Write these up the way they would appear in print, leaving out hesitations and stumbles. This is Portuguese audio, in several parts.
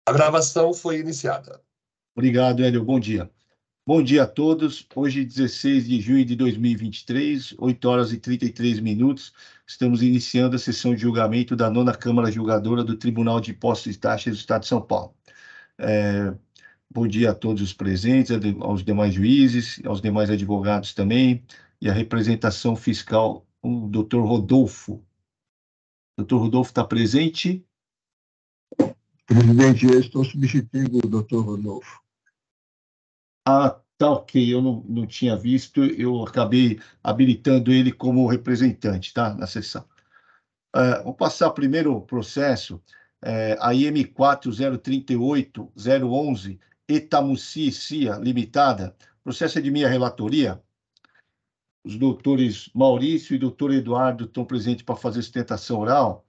A gravação foi iniciada. Obrigado, Hélio. Bom dia. Bom dia a todos. Hoje, 16 de junho de 2023, 8 horas e 33 minutos. Estamos iniciando a sessão de julgamento da 9ª Câmara Julgadora do Tribunal de Impostos e Taxas do Estado de São Paulo. Bom dia a todos os presentes, aos demais juízes, aos demais advogados também, e a representação fiscal, o doutor Rodolfo. Doutor Rodolfo está presente? Presidente, eu estou substituindo o doutor Rodolfo. Ah, tá ok, eu não tinha visto, eu acabei habilitando ele como representante, tá, na sessão. Vou passar primeiro o processo, a IM 4038011, Etamussi Cia Limitada, processo é de minha relatoria. Os doutores Maurício e doutor Eduardo estão presentes para fazer sustentação oral.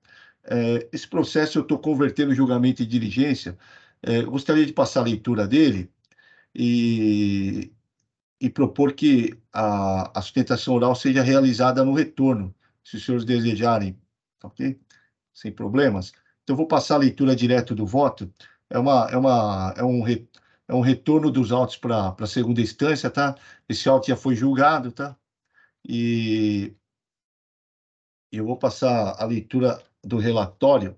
Esse processo eu estou convertendo em julgamento e diligência. Gostaria de passar a leitura dele e propor que a sustentação oral seja realizada no retorno, se os senhores desejarem, ok? Sem problemas. Então, vou passar a leitura direto do voto. É um retorno dos autos para a segunda instância, tá? Esse auto já foi julgado, tá? E eu vou passar a leitura do relatório.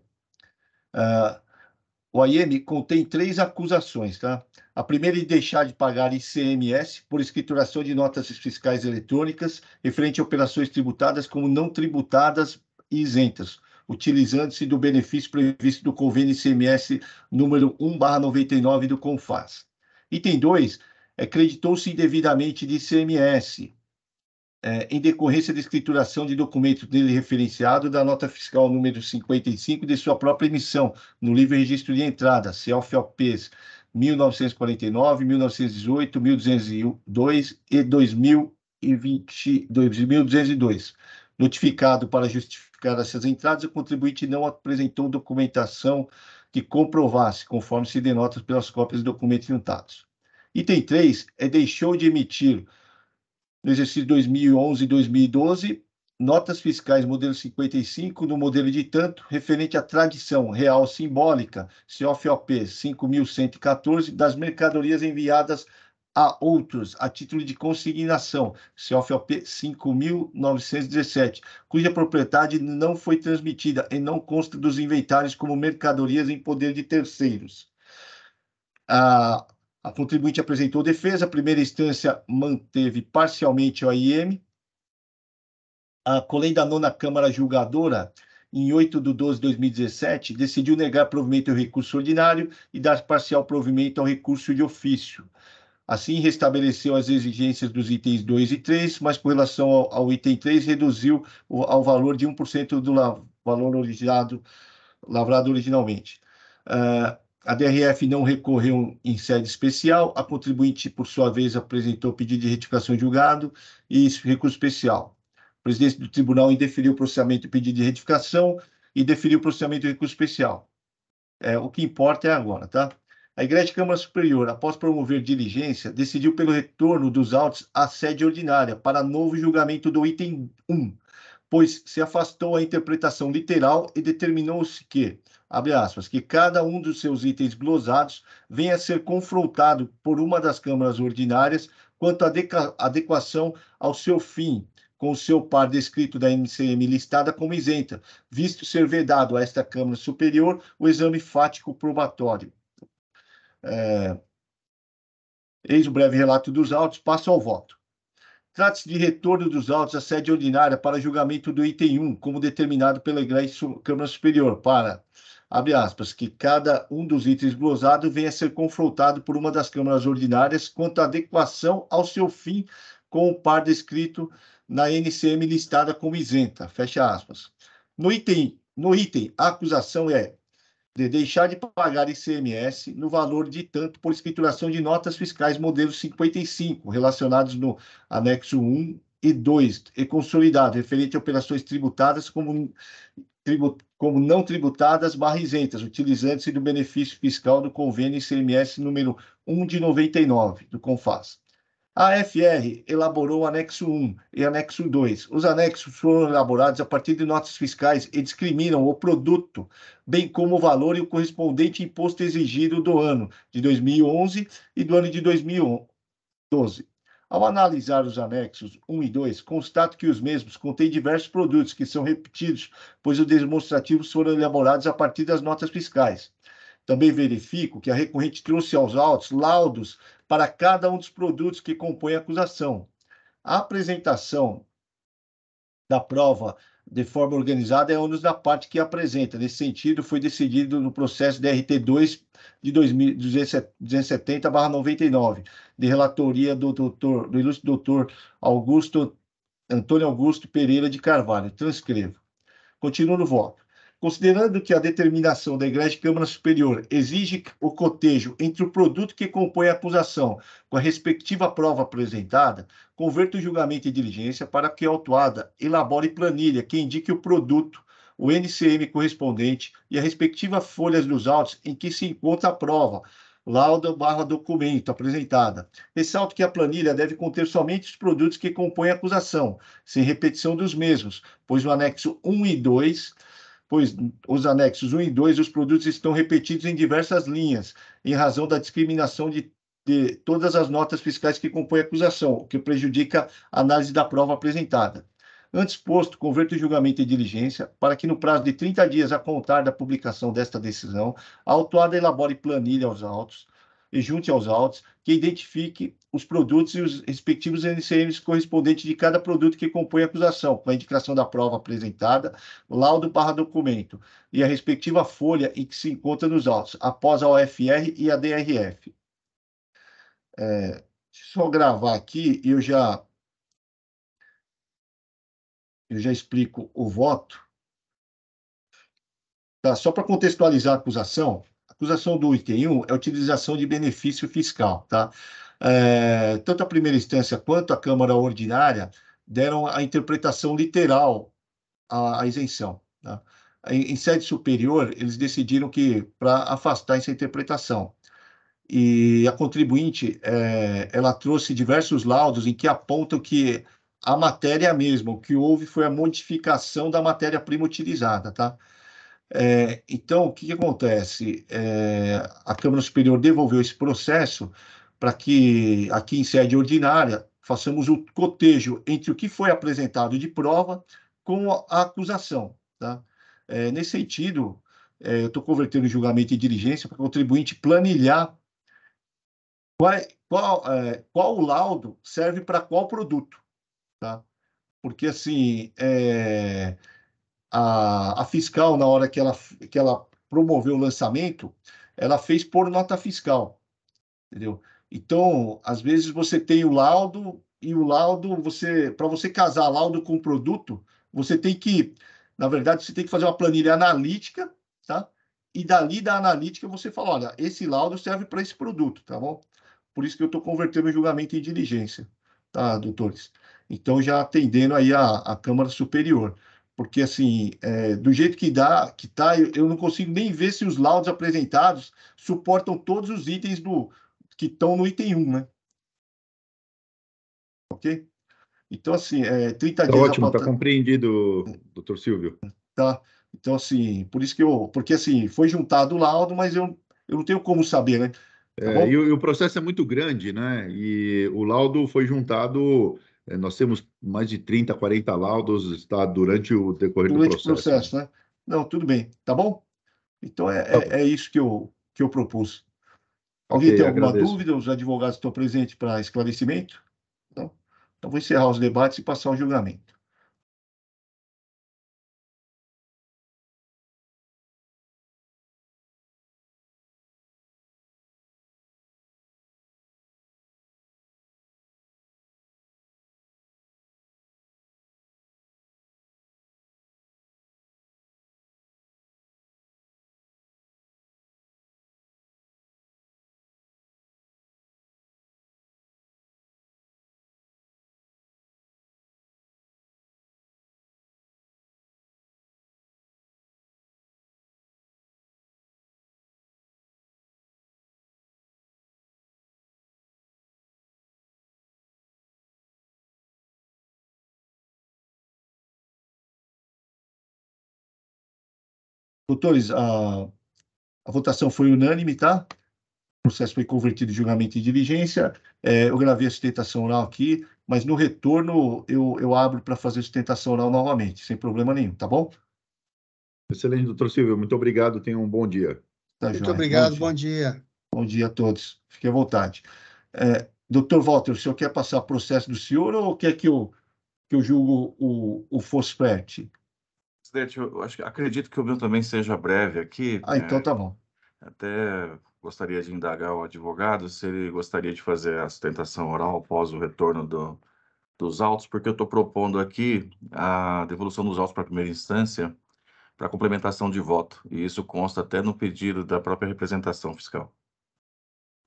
O AIM contém 3 acusações, tá? A primeira é de deixar de pagar ICMS por escrituração de notas fiscais eletrônicas referente a operações tributadas como não tributadas e isentas, utilizando-se do benefício previsto do convênio ICMS número 1/99 do CONFAS. Item 2, creditou-se indevidamente de ICMS, em decorrência de escrituração de documento dele referenciado da nota fiscal número 55 de sua própria emissão, no livre registro de entrada, COFOPs 1949, 1918, 1202 e 2202. Notificado para justificar essas entradas, o contribuinte não apresentou documentação que comprovasse, conforme se denota pelas cópias de documentos juntados. Item 3, deixou de emitir no exercício 2011 e 2012, notas fiscais modelo 55, no modelo de tanto, referente à tradição real simbólica, COFOP 5.114, das mercadorias enviadas a outros, a título de consignação, COFOP 5.917, cuja propriedade não foi transmitida e não consta dos inventários como mercadorias em poder de terceiros. A contribuinte apresentou defesa, a primeira instância manteve parcialmente o AIM. A Colei da 9ª Câmara Julgadora, em 8/12/2017, decidiu negar provimento ao recurso ordinário e dar parcial provimento ao recurso de ofício. Assim, restabeleceu as exigências dos itens 2 e 3, mas com relação ao item 3, reduziu ao valor de 1% do valor lavrado originalmente. A DRF não recorreu em sede especial, a contribuinte, por sua vez, apresentou pedido de retificação de julgado e recurso especial. O presidente do tribunal indeferiu o processamento de pedido de retificação e deferiu o processamento de recurso especial. O que importa é agora, tá? A Igreja de Câmara Superior, após promover diligência, decidiu pelo retorno dos autos à sede ordinária para novo julgamento do item 1, pois se afastou a interpretação literal e determinou-se que, abre aspas, que cada um dos seus itens glosados venha a ser confrontado por uma das câmaras ordinárias quanto à adequação ao seu fim, com o seu par descrito da NCM listada como isenta, visto ser vedado a esta Câmara Superior o exame fático probatório. Eis o breve relato dos autos, passo ao voto. Trata-se de retorno dos autos à sede ordinária para julgamento do item 1, como determinado pela Câmara Superior, para, abre aspas, que cada um dos itens glosados venha a ser confrontado por uma das câmaras ordinárias quanto à adequação ao seu fim com o par descrito na NCM listada como isenta, fecha aspas. No item, a acusação é de deixar de pagar ICMS no valor de tanto por escrituração de notas fiscais modelo 55, relacionados no anexo 1 e 2, e consolidado, referente a operações tributadas como não tributadas /isentas, utilizando-se do benefício fiscal do convênio ICMS número 1/99, do CONFAS. A AFR elaborou o anexo 1 e anexo 2. Os anexos foram elaborados a partir de notas fiscais e discriminam o produto, bem como o valor e o correspondente imposto exigido do ano de 2011 e do ano de 2012. Ao analisar os anexos 1 e 2, constato que os mesmos contêm diversos produtos que são repetidos, pois os demonstrativos foram elaborados a partir das notas fiscais. Também verifico que a recorrente trouxe aos autos laudos para cada um dos produtos que compõem a acusação. A apresentação da prova de forma organizada é ônus da parte que apresenta. Nesse sentido, foi decidido no processo DRT2 de 270/99, de relatoria do ilustre doutor Antônio Augusto Pereira de Carvalho. Transcrevo. Continuo no voto. Considerando que a determinação da Igreja Câmara Superior exige o cotejo entre o produto que compõe a acusação com a respectiva prova apresentada, converto o julgamento em diligência para que a autuada elabore planilha que indique o produto, o NCM correspondente e a respectiva folhas dos autos em que se encontra a prova, laudo/documento apresentada. Ressalto que a planilha deve conter somente os produtos que compõem a acusação, sem repetição dos mesmos, pois o anexo 1 e 2, os produtos estão repetidos em diversas linhas, em razão da discriminação de todas as notas fiscais que compõem a acusação, o que prejudica a análise da prova apresentada. Antes posto, converto o julgamento em diligência para que, no prazo de 30 dias a contar da publicação desta decisão, a autuada elabore planilha aos autos e junte aos autos que identifique os produtos e os respectivos NCMs correspondentes de cada produto que compõe a acusação, com a indicação da prova apresentada, laudo/documento e a respectiva folha em que se encontra nos autos, após a OFR e a DRF. Deixa eu só gravar aqui e eu já explico o voto. Tá? Só para contextualizar a acusação do item 1 é a utilização de benefício fiscal. Tá? Tanto a primeira instância quanto a Câmara Ordinária deram a interpretação literal à isenção. Tá? Em sede superior, eles decidiram que, para afastar essa interpretação, e a contribuinte, ela trouxe diversos laudos em que apontam que a matéria é a mesma, o que houve foi a modificação da matéria-prima utilizada, tá? Então, o que acontece? A Câmara Superior devolveu esse processo para que, aqui em sede ordinária, façamos o cotejo entre o que foi apresentado de prova com a acusação, tá? Nesse sentido, eu estou convertendo o julgamento em diligência para o contribuinte planilhar qual o laudo serve para qual produto, tá? Porque, assim, a fiscal, na hora que ela promoveu o lançamento, ela fez por nota fiscal, entendeu? Então, às vezes você tem o laudo, e o laudo, para você casar laudo com produto, você tem que, na verdade, você tem que fazer uma planilha analítica, tá? E dali da analítica você fala, olha, esse laudo serve para esse produto, tá bom? Por isso que eu estou convertendo o julgamento em diligência, tá, doutores? Então, já atendendo aí a Câmara Superior. Porque, assim, do jeito que tá, eu não consigo nem ver se os laudos apresentados suportam todos os itens que estão no item 1, né? Ok? Então, assim, 30 Tá dias ótimo, após... tá compreendido, doutor Silvio. Tá? Então, assim, por isso que porque, assim, foi juntado o laudo, mas eu não tenho como saber, né? Tá bom? E o processo é muito grande, né? E o laudo foi juntado, nós temos mais de 30, 40 laudos, está durante o decorrer do Durante o processo, né? processo, né? Não, tudo bem, tá bom? Então, Tá bom. é isso que eu propus. Ok, Alguém tem alguma agradeço. dúvida? Os advogados estão presentes para esclarecimento? Não? Então, vou encerrar os debates e passar ao julgamento. Doutores, a votação foi unânime, tá? O processo foi convertido em julgamento e diligência. Eu gravei a sustentação oral aqui, mas no retorno eu abro para fazer a sustentação oral novamente, sem problema nenhum, tá bom? Excelente, doutor Silvio. Muito obrigado. Tenha um bom dia. Tá, Muito joia. obrigado, bom dia. Bom dia a todos. Fique à vontade. Doutor Walter, o senhor quer passar o processo do senhor ou quer que eu julgo o Fospert? Presidente, acredito que o meu também seja breve aqui. Então tá bom. Até gostaria de indagar o advogado se ele gostaria de fazer a sustentação oral após o retorno dos autos, porque eu estou propondo aqui a devolução dos autos para a primeira instância para complementação de voto, e isso consta até no pedido da própria representação fiscal.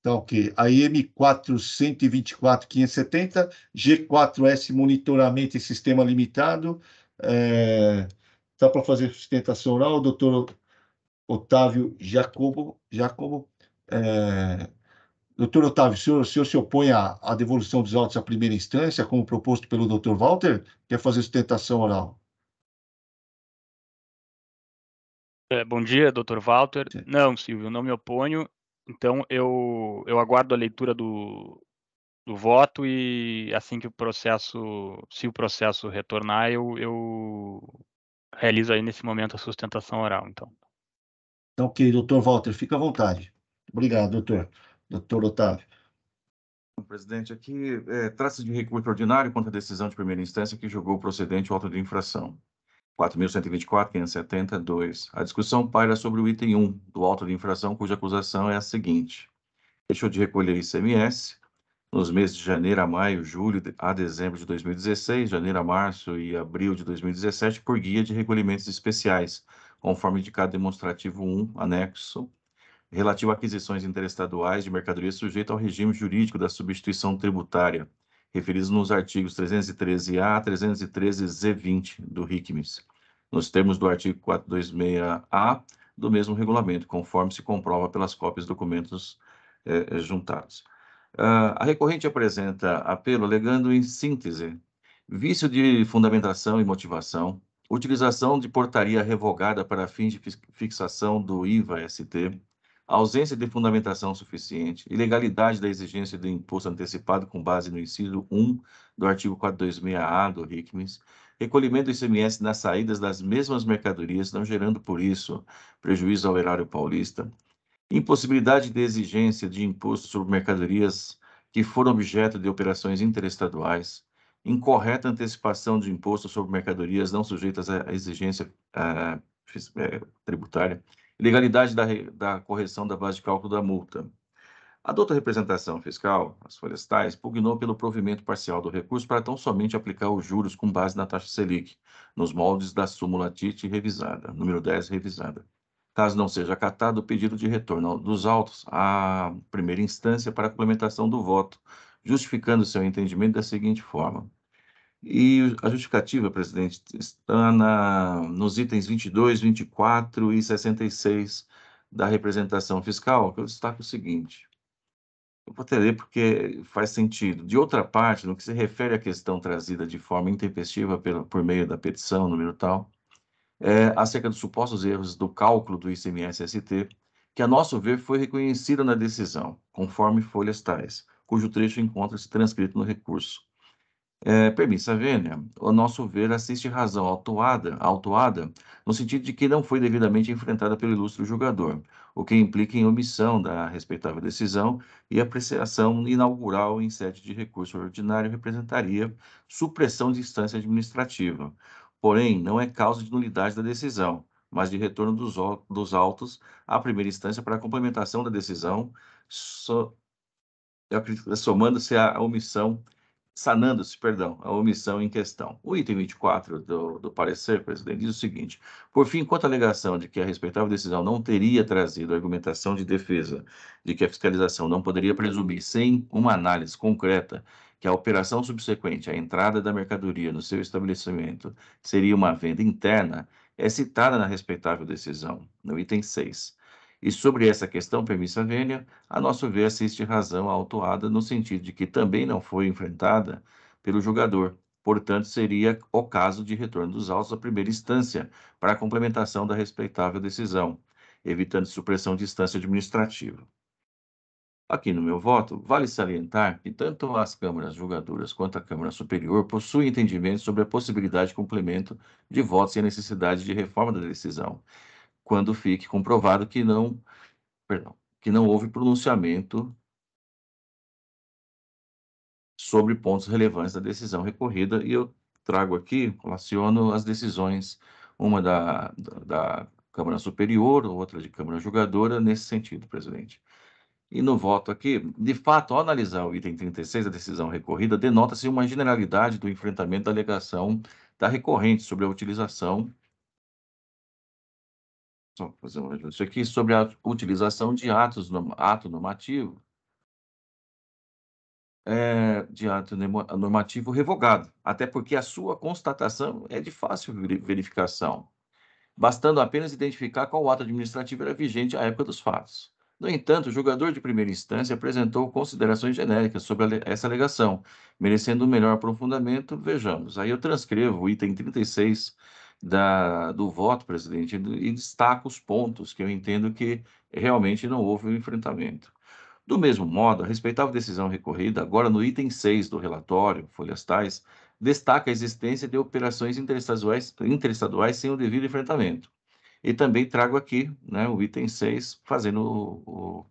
Tá ok. A IM 424.570, G4S Monitoramento e Sistema Limitado. Tá para fazer sustentação oral, doutor Otávio Jacobo. Doutor Otávio, o senhor se opõe à devolução dos autos à primeira instância, como proposto pelo doutor Walter? Quer fazer sustentação oral? Bom dia, doutor Walter. Sim. Não, Silvio, não me oponho. Então, eu aguardo a leitura do voto e assim que o processo, se o processo retornar, eu realizo aí nesse momento a sustentação oral, então. Então, ok, doutor Walter, fica à vontade. Obrigado, doutor. Doutor Otávio. Presidente, aqui trata-se de recurso ordinário contra a decisão de primeira instância que julgou procedente o auto de infração. 4.124.570.2. A discussão paira sobre o item 1 do auto de infração, cuja acusação é a seguinte: deixou de recolher ICMS nos meses de janeiro a maio, julho a dezembro de 2016, janeiro a março e abril de 2017, por guia de recolhimentos especiais, conforme indicado demonstrativo 1, anexo, relativo a aquisições interestaduais de mercadorias sujeito ao regime jurídico da substituição tributária, referidos nos artigos 313-A a 313-Z20 do RICMES, nos termos do artigo 426-A do mesmo regulamento, conforme se comprova pelas cópias de documentos juntados. A recorrente apresenta apelo alegando, em síntese, vício de fundamentação e motivação, utilização de portaria revogada para fins de fixação do IVA-ST, ausência de fundamentação suficiente, ilegalidade da exigência do imposto antecipado com base no inciso 1 do artigo 426-A do RICMES, recolhimento do ICMS nas saídas das mesmas mercadorias, não gerando, por isso, prejuízo ao erário paulista, impossibilidade de exigência de imposto sobre mercadorias que foram objeto de operações interestaduais, incorreta antecipação de imposto sobre mercadorias não sujeitas à exigência tributária, ilegalidade da correção da base de cálculo da multa. A douta representação fiscal, as folhas tais, pugnou pelo provimento parcial do recurso para tão somente aplicar os juros com base na taxa Selic, nos moldes da súmula TIT revisada, número 10 revisada. Caso não seja acatado o pedido de retorno dos autos à primeira instância para a complementação do voto, justificando seu entendimento da seguinte forma. E a justificativa, presidente, está nos itens 22, 24 e 66 da representação fiscal, que eu destaco o seguinte. Eu vou até ler porque faz sentido. De outra parte, no que se refere à questão trazida de forma intempestiva por meio da petição, número tal, acerca dos supostos erros do cálculo do ICMS-ST, que, a nosso ver, foi reconhecido na decisão, conforme folhas tais, cujo trecho encontra-se transcrito no recurso. Permissa vênia, ao nosso ver, assiste razão autuada no sentido de que não foi devidamente enfrentada pelo ilustre julgador, o que implica em omissão da respeitável decisão e apreciação inaugural em sede de recurso ordinário representaria supressão de instância administrativa. Porém, não é causa de nulidade da decisão, mas de retorno dos autos à primeira instância para a complementação da decisão, somando-se à omissão sanando-se, a omissão em questão. O item 24 do parecer, presidente, diz o seguinte: por fim, quanto à alegação de que a respeitável decisão não teria trazido argumentação de defesa de que a fiscalização não poderia presumir, sem uma análise concreta, que a operação subsequente à entrada da mercadoria no seu estabelecimento seria uma venda interna, é citada na respeitável decisão, no item 6. E sobre essa questão, permissa vênia, a nosso ver, assiste razão autuada no sentido de que também não foi enfrentada pelo julgador, Portanto, seria o caso de retorno dos autos à primeira instância para a complementação da respeitável decisão, evitando supressão de instância administrativa. Aqui no meu voto, vale salientar que tanto as câmaras julgadoras quanto a Câmara Superior possuem entendimento sobre a possibilidade de complemento de votos e a necessidade de reforma da decisão, quando fique comprovado que não houve pronunciamento sobre pontos relevantes da decisão recorrida, e eu trago aqui, relaciono as decisões, uma da Câmara Superior, outra de Câmara Julgadora, nesse sentido, presidente. E no voto aqui, de fato, ao analisar o item 36 da decisão recorrida, denota-se uma generalidade do enfrentamento da alegação da recorrente sobre a utilização, só fazer um ajuste aqui, sobre a utilização de ato normativo, de ato normativo revogado, até porque a sua constatação é de fácil verificação, bastando apenas identificar qual ato administrativo era vigente à época dos fatos. No entanto, o julgador de primeira instância apresentou considerações genéricas sobre essa alegação, merecendo um melhor aprofundamento. Vejamos, aí eu transcrevo o item 36 do voto, presidente, e destaco os pontos que eu entendo que realmente não houve um enfrentamento. Do mesmo modo, a respeitável decisão recorrida, agora no item 6 do relatório, folhas tais, destaca a existência de operações interestaduais sem o devido enfrentamento. E também trago aqui, né, o item 6, fazendo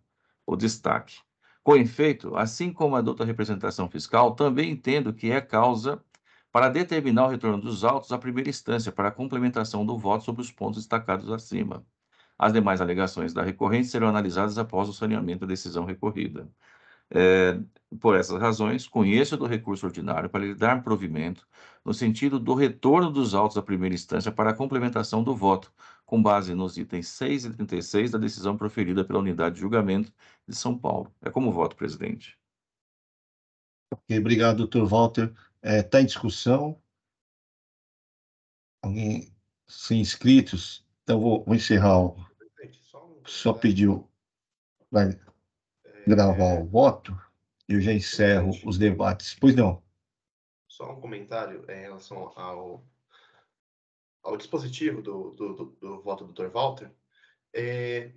o destaque. Com efeito, assim como a douta representação fiscal, também entendo que é causa para determinar o retorno dos autos à primeira instância para a complementação do voto sobre os pontos destacados acima. As demais alegações da recorrente serão analisadas após o saneamento da decisão recorrida. Por essas razões, conheço do recurso ordinário para lhe dar provimento no sentido do retorno dos autos à primeira instância para a complementação do voto, com base nos itens 6 e 36 da decisão proferida pela Unidade de Julgamento de São Paulo. É como voto, presidente. Ok, obrigado, doutor Walter. Está em discussão? Alguém sem inscritos? Então, vou encerrar. Só pediu para gravar o voto. Eu já encerro os debates. Pois não. Só um comentário em relação ao dispositivo do voto do Dr. Walter.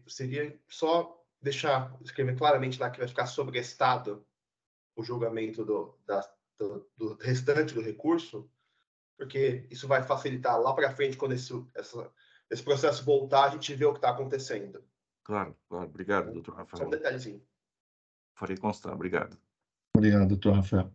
Seria só escrever claramente lá que vai ficar sobrestado o julgamento do restante do recurso, porque isso vai facilitar lá para frente, quando esse processo voltar, a gente vê o que está acontecendo. Claro, claro. Obrigado, doutor Só um Rafael. detalhezinho. Farei constar. Obrigado. Obrigado, doutor Rafael.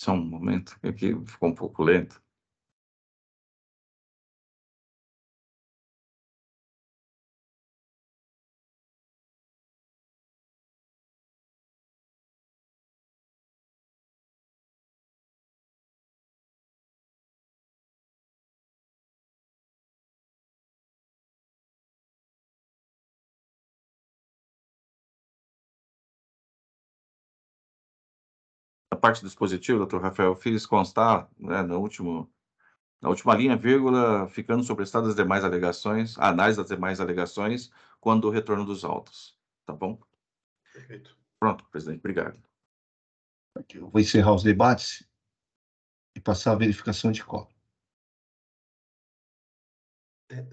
Só um momento, aqui ficou um pouco lento. A parte do dispositivo, doutor Rafael, fiz constar, né, na última linha, vírgula, ficando sobrestadas as demais alegações, a análise das demais alegações, quando o retorno dos autos. Tá bom? Perfeito. Pronto, presidente. Obrigado. Eu vou encerrar os debates e passar a verificação de quórum.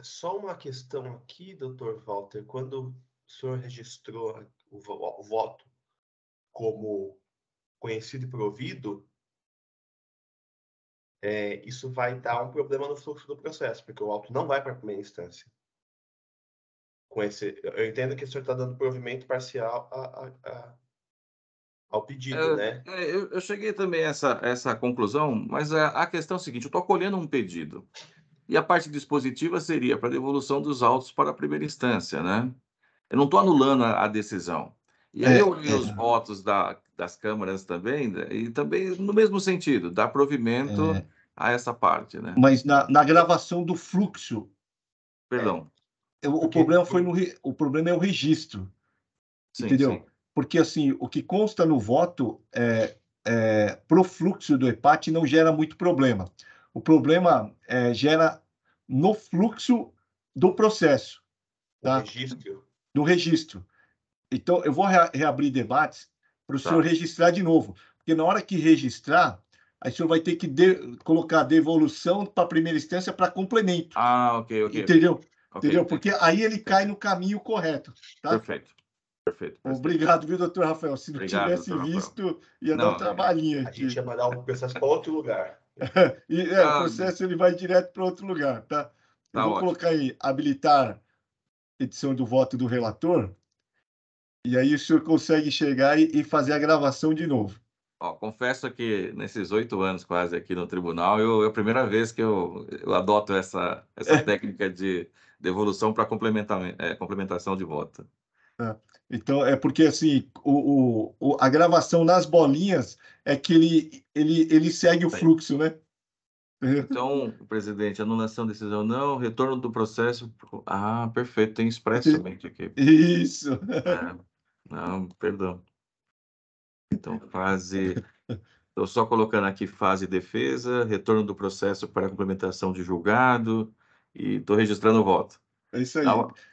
Só uma questão aqui, doutor Walter. Quando o senhor registrou o voto como conhecido e provido, isso vai dar um problema no fluxo do processo, porque o auto não vai para a primeira instância. com esse... Eu entendo que o senhor está dando provimento parcial ao pedido, né? Eu cheguei também a essa conclusão, mas a questão é a seguinte: eu estou acolhendo um pedido. E a parte dispositiva seria para devolução dos autos para a primeira instância, né? Eu não estou anulando a decisão. E aí eu li os votos das câmaras também, né, e também no mesmo sentido, dar provimento a essa parte, né? Mas na gravação do fluxo, Perdão. o problema é o registro, Sim, entendeu? sim. Porque, assim, o que consta no voto pro fluxo do EPAT não gera muito problema. O problema gera no fluxo do processo, O tá? registro. Do registro. Então, eu vou reabrir debates para o Tá. senhor registrar de novo, porque na hora que registrar, aí o senhor vai ter que colocar devolução para a primeira instância para complemento. Ah, ok. Entendeu? Ok, Entendeu? entendi. Porque aí ele cai no caminho correto, tá? Perfeito. Obrigado, viu, doutor Rafael? Se não Obrigado, tivesse doutor Rafael. visto, ia dar Não, um trabalhinho A gente aqui. ia mandar o processo para outro lugar. O processo ele vai direto para outro lugar, tá? Eu Tá vou ótimo. colocar aí, habilitar edição do voto do relator, e aí o senhor consegue chegar e fazer a gravação de novo. Ó, confesso que nesses 8 anos quase aqui no tribunal, é a primeira vez que eu adoto essa técnica de devolução para complementação de voto. Então, é porque assim, a gravação nas bolinhas é que ele segue o Sim. fluxo, né? Então, presidente, anulação da decisão não, retorno do processo. Ah, perfeito, tem expressamente aqui. Isso. Não, perdão. Então, estou só colocando aqui fase defesa, retorno do processo para complementação de julgado e estou registrando o voto. É isso aí.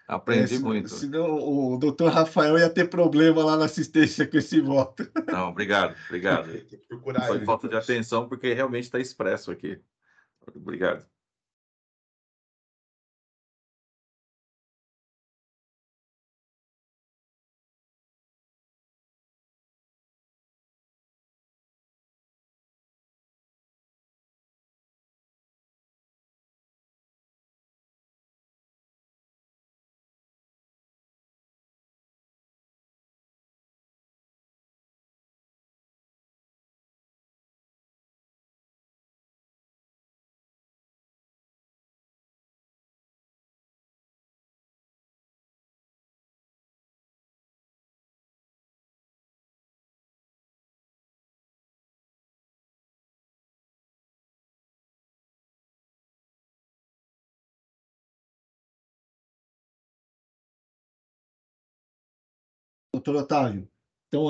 Aprendi muito. Senão o doutor Rafael ia ter problema lá na assistência com esse voto. Não, obrigado. Tem que procurar Foi ele falta de depois. atenção, porque realmente está expresso aqui. Obrigado. Doutor Otávio, então,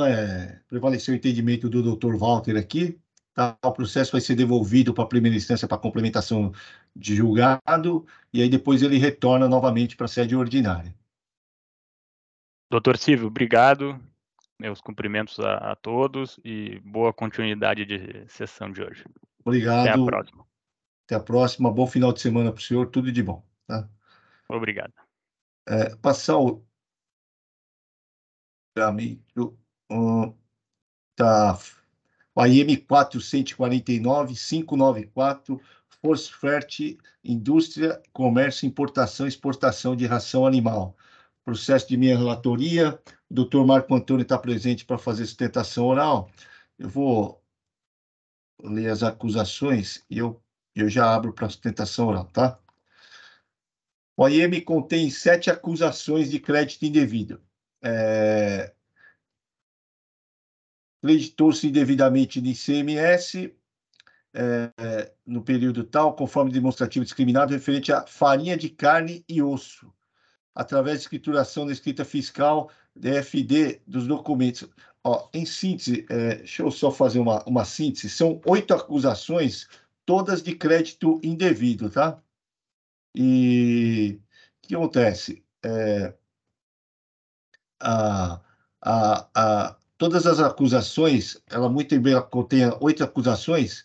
prevaleceu o entendimento do doutor Walter aqui, tá? O processo vai ser devolvido para a primeira instância para complementação de julgado, e aí depois ele retorna novamente para a sede ordinária. Doutor Silvio, obrigado. Meus cumprimentos a todos e boa continuidade de sessão de hoje. Obrigado. Até a próxima. Até a próxima. Bom final de semana para o senhor. Tudo de bom. Tá? Obrigado. Passar o tramito. Tá. O IM 449-594, Fosfert, Indústria, Comércio, Importação e Exportação de Ração Animal. Processo de minha relatoria, o doutor Marco Antônio está presente para fazer sustentação oral. Eu vou ler as acusações e eu já abro para sustentação oral, tá? O IM contém 7 acusações de crédito indevido. Creditou-se indevidamente de ICMS, no período tal, conforme demonstrativo discriminado, referente a farinha de carne e osso, através de escrituração da escrita fiscal, DFD, dos documentos. Em síntese, deixa eu só fazer uma síntese, são 8 acusações, todas de crédito indevido, tá? E o que acontece? Todas as acusações, ela muito bem contém 8 acusações,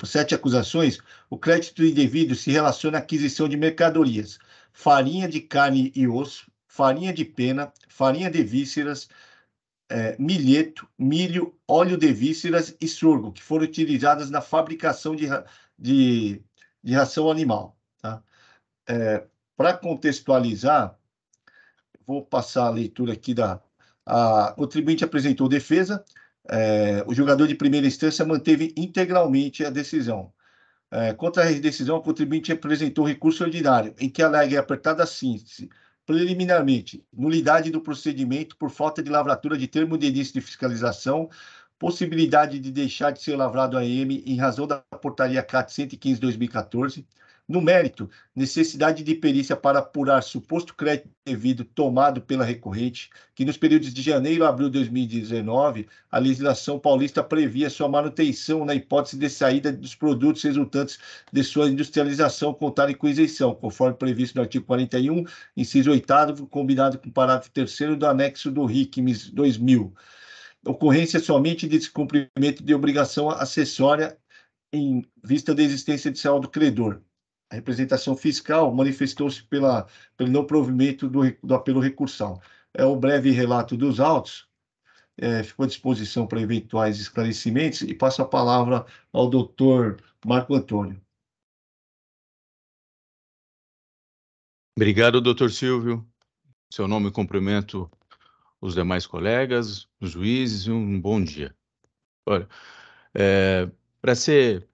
7 acusações, o crédito indevido se relaciona à aquisição de mercadorias, farinha de carne e osso, farinha de pena, farinha de vísceras, milheto, milho, óleo de vísceras e sorgo, que foram utilizadas na fabricação de ração animal. Tá? Para contextualizar, vou passar a leitura aqui o contribuinte apresentou defesa, o julgador de primeira instância manteve integralmente a decisão. Contra a decisão, o contribuinte apresentou recurso ordinário, em que alega, em apertada síntese, preliminarmente, nulidade do procedimento por falta de lavratura de termo de início de fiscalização, possibilidade de deixar de ser lavrado AM em razão da portaria CAT 115/2014. No mérito, necessidade de perícia para apurar suposto crédito devido tomado pela recorrente, que nos períodos de janeiro a abril de 2019, a legislação paulista previa sua manutenção na hipótese de saída dos produtos resultantes de sua industrialização contarem com isenção, conforme previsto no artigo 41, inciso 8º, combinado com o parágrafo 3º do anexo do RICMS 2000. Ocorrência somente de descumprimento de obrigação acessória em vista da existência de saldo credor. A representação fiscal manifestou-se pelo não provimento do apelo recursal. É o breve relato dos autos, ficou à disposição para eventuais esclarecimentos, e passo a palavra ao doutor Marco Antônio. Obrigado, doutor Silvio. Seu nome, cumprimento os demais colegas, os juízes, e um bom dia. Olha, para ser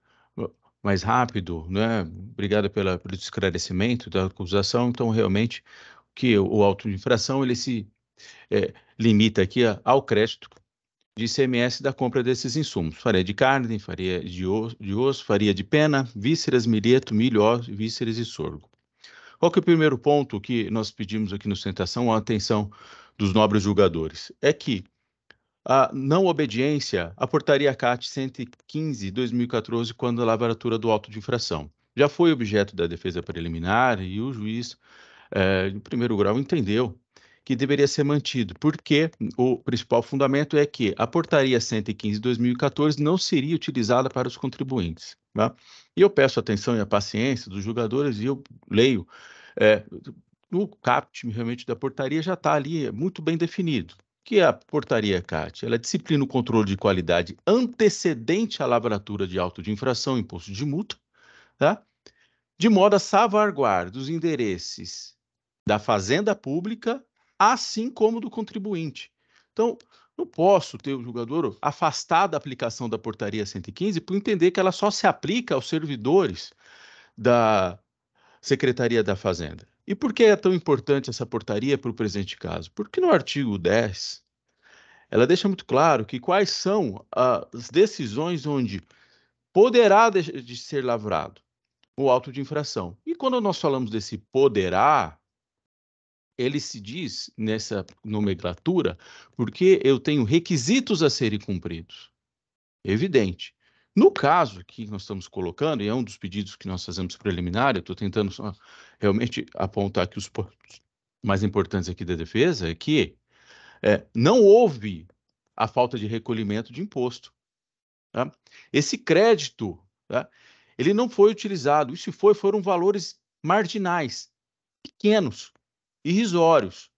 mais rápido, né? Obrigado pelo esclarecimento da acusação. Então, realmente, que o auto de infração ele se limita aqui ao crédito de ICMS da compra desses insumos: farinha de carne, farinha de osso, farinha de pena, vísceras, milheto, milho, vísceras e sorgo. Qual que é o primeiro ponto que nós pedimos aqui no sustentação, a atenção dos nobres julgadores? É que a não obediência à portaria CAT 115/2014, quando a lavratura do auto de infração já foi objeto da defesa preliminar, e o juiz, de primeiro grau, entendeu que deveria ser mantido, porque o principal fundamento é que a portaria 115/2014 não seria utilizada para os contribuintes. Tá? E eu peço a atenção e a paciência dos julgadores, e eu leio, no caput realmente da portaria já está ali muito bem definido, que a portaria CAT, ela disciplina o controle de qualidade antecedente à lavratura de auto de infração, imposto de multa, tá? De modo a salvaguardar os interesses da fazenda pública, assim como do contribuinte. Então, não posso ter o julgador afastado da aplicação da portaria 115 por entender que ela só se aplica aos servidores da Secretaria da Fazenda. E por que é tão importante essa portaria para o presente caso? Porque no artigo 10, ela deixa muito claro que quais são as decisões onde poderá de ser lavrado o auto de infração. E quando nós falamos desse poderá, ele se diz nessa nomenclatura porque eu tenho requisitos a serem cumpridos. Evidente. No caso que nós estamos colocando, e é um dos pedidos que nós fazemos preliminar, eu estou tentando só realmente apontar que os pontos mais importantes aqui da defesa é que não houve a falta de recolhimento de imposto. Tá? Esse crédito, tá? Ele não foi utilizado, e se foram valores marginais, pequenos, irrisórios.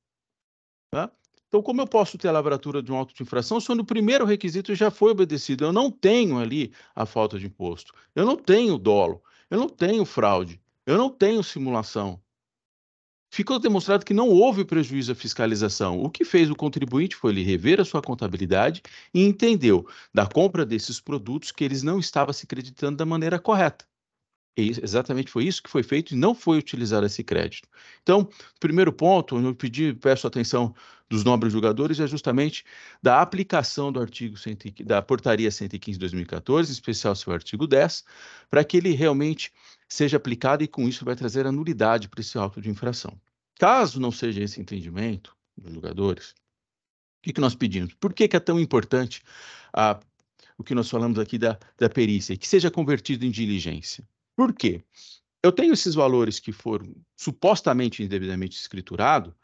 Tá? Então, como eu posso ter a lavratura de um auto de infração se no primeiro requisito já foi obedecido? Eu não tenho ali a falta de imposto, eu não tenho dolo, eu não tenho fraude, eu não tenho simulação. Ficou demonstrado que não houve prejuízo à fiscalização. O que fez o contribuinte foi ele rever a sua contabilidade e entendeu da compra desses produtos que eles não estavam se creditando da maneira correta. E exatamente foi isso que foi feito e não foi utilizado esse crédito. Então, o primeiro ponto, eu peço a atenção dos nobres julgadores, é justamente da aplicação do artigo da portaria 115/2014, em especial seu artigo 10, para que ele realmente seja aplicado, e com isso vai trazer a nulidade para esse auto de infração. Caso não seja esse entendimento dos julgadores, o que nós pedimos? Por que é tão importante o que nós falamos aqui da perícia, que seja convertido em diligência? Por quê? Eu tenho esses valores que foram supostamente indevidamente escriturados,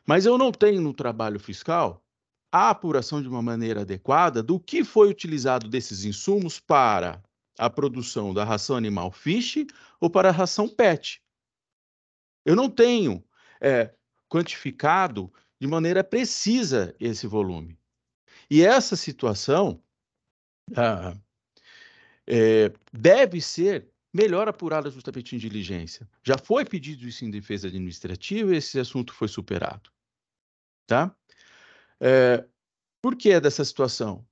mas eu não tenho no trabalho fiscal a apuração de uma maneira adequada do que foi utilizado desses insumos para a produção da ração animal fish ou para a ração pet. Eu não tenho quantificado de maneira precisa esse volume. E essa situação deve ser melhor apurada justamente em diligência. Já foi pedido isso em defesa administrativa e esse assunto foi superado. tá? Por que dessa situação?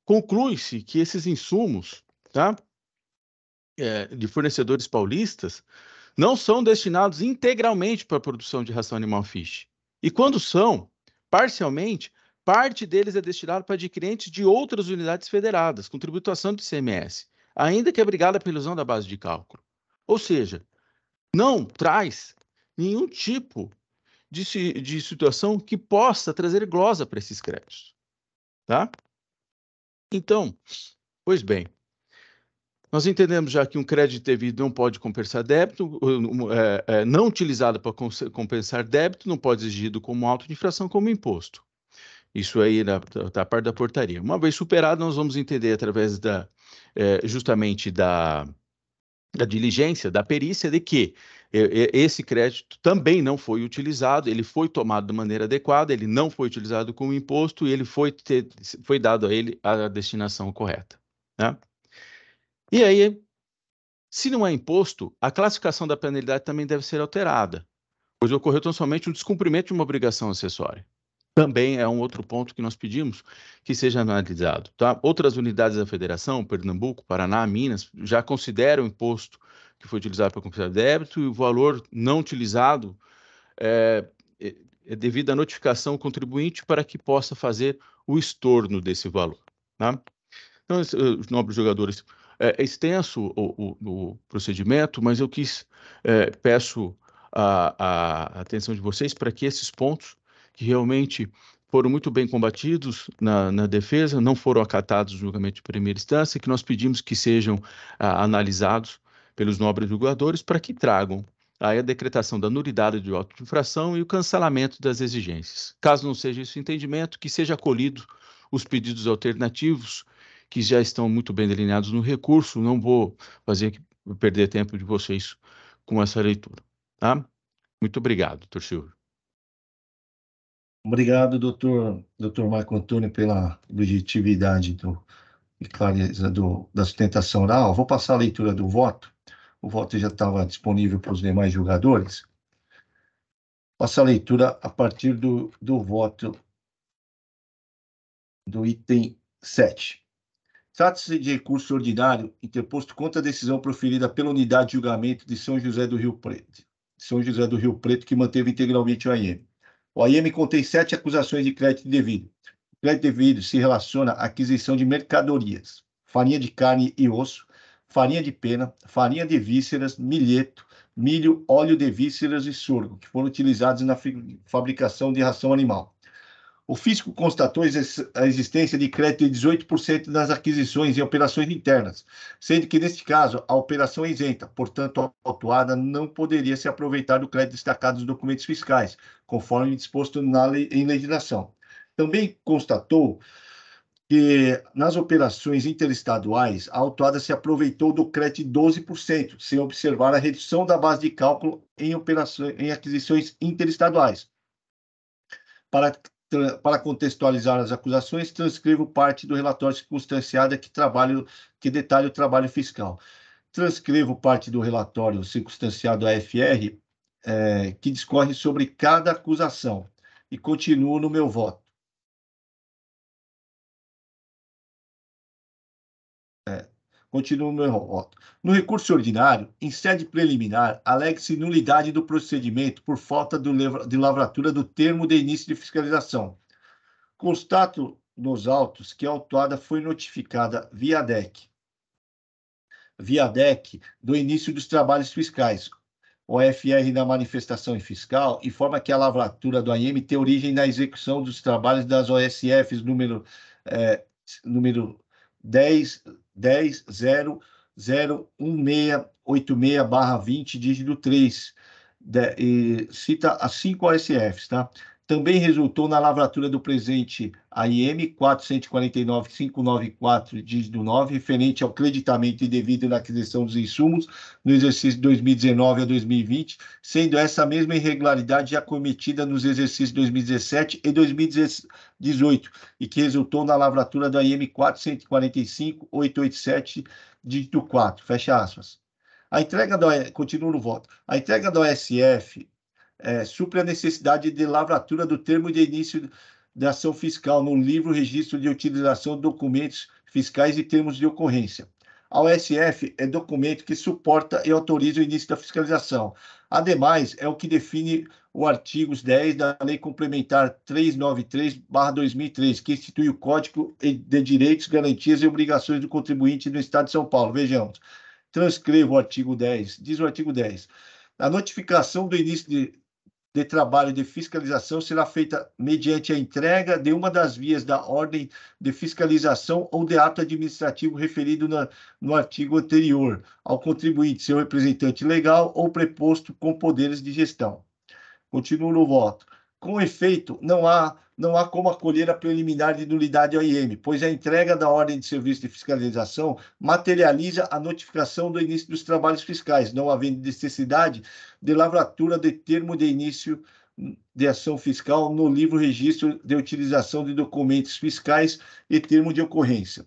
Conclui-se que esses insumos, tá? De fornecedores paulistas não são destinados integralmente para a produção de ração animal fish. E quando são, parcialmente, parte deles é destinado para adquirentes de outras unidades federadas, com tributação de ICMS, ainda que abrigada pela ilusão da base de cálculo. Ou seja, não traz nenhum tipo de situação que possa trazer glosa para esses créditos. Tá? Então, pois bem, nós entendemos já que um crédito devido não pode compensar débito, não utilizado para compensar débito, não pode ser exigido como auto de infração, como imposto. Isso aí da parte da portaria. Uma vez superado, nós vamos entender através justamente da diligência, da perícia, de que esse crédito também não foi utilizado, ele foi tomado de maneira adequada, ele não foi utilizado como imposto e ele foi dado a ele a destinação correta. Né? E aí, se não é imposto, a classificação da penalidade também deve ser alterada, pois ocorreu tão somente um descumprimento de uma obrigação acessória. Também é um outro ponto que nós pedimos que seja analisado. Tá? Outras unidades da Federação, Pernambuco, Paraná, Minas, já consideram o imposto que foi utilizado para compensar débito e o valor não utilizado é devido à notificação ao contribuinte para que possa fazer o estorno desse valor. Tá? Então, os nobres jogadores, é extenso o procedimento, mas eu peço a atenção de vocês para que esses pontos que realmente foram muito bem combatidos na defesa, não foram acatados no julgamento de primeira instância, que nós pedimos que sejam analisados pelos nobres julgadores para que tragam aí a decretação da nulidade de auto de infração e o cancelamento das exigências. Caso não seja esse o entendimento, que seja acolhido os pedidos alternativos que já estão muito bem delineados no recurso, não vou perder tempo de vocês com essa leitura. Tá? Muito obrigado, doutor Silvio. Obrigado, doutor Marco Antônio, pela objetividade e clareza da sustentação oral. Vou passar a leitura do voto. O voto já estava disponível para os demais julgadores. Passo a leitura a partir do voto do item 7. Trata-se de recurso ordinário interposto contra a decisão proferida pela unidade de julgamento de São José do Rio Preto, que manteve integralmente o AIM. O AIM contém 7 acusações de crédito indevido. O crédito indevido se relaciona à aquisição de mercadorias, farinha de carne e osso, farinha de pena, farinha de vísceras, milheto, milho, óleo de vísceras e sorgo, que foram utilizados na fabricação de ração animal. O fisco constatou a existência de crédito de 18% nas aquisições e operações internas, sendo que, neste caso, a operação é isenta, portanto, a autuada não poderia se aproveitar do crédito destacado dos documentos fiscais, conforme disposto em legislação. Também constatou que, nas operações interestaduais, a autuada se aproveitou do crédito de 12%, sem observar a redução da base de cálculo em aquisições interestaduais. Para contextualizar as acusações, transcrevo parte do relatório circunstanciado que detalha o trabalho fiscal. Transcrevo parte do relatório circunstanciado AFR, que discorre sobre cada acusação, e continuo no meu voto. No recurso ordinário, em sede preliminar, alega-se nulidade do procedimento por falta de lavratura do termo de início de fiscalização. Constato nos autos que a autuada foi notificada via DEC do início dos trabalhos fiscais. O FR na manifestação fiscal informa que a lavratura do AIM tem origem na execução dos trabalhos das OSFs número 10.01686/20, dígito 3, cita as 5 OSFs, tá? Também resultou na lavratura do presente AIM 449.594, dígito 9, referente ao creditamento indevido na aquisição dos insumos no exercício de 2019 a 2020, sendo essa mesma irregularidade já cometida nos exercícios 2017 e 2018, e que resultou na lavratura do AIM 445.887, dígito 4, fecha aspas. Continuo no voto. A entrega da OSF supre a necessidade de lavratura do termo de início da ação fiscal no livro registro de utilização de documentos fiscais e termos de ocorrência. A OSF é documento que suporta e autoriza o início da fiscalização. Ademais, é o que define o artigo 10 da Lei Complementar 393/2003, que institui o Código de Direitos, Garantias e Obrigações do Contribuinte do Estado de São Paulo. Vejamos. Transcrevo o artigo 10. Diz o artigo 10. A notificação do início de trabalho de fiscalização será feita mediante a entrega de uma das vias da ordem de fiscalização ou de ato administrativo referido no artigo anterior, ao contribuinte, seu representante legal ou preposto com poderes de gestão. Continuo no voto. Com efeito, não há como acolher a preliminar de nulidade OIM, pois a entrega da ordem de serviço de fiscalização materializa a notificação do início dos trabalhos fiscais, não havendo necessidade de lavratura de termo de início de ação fiscal no livro registro de utilização de documentos fiscais e termo de ocorrência.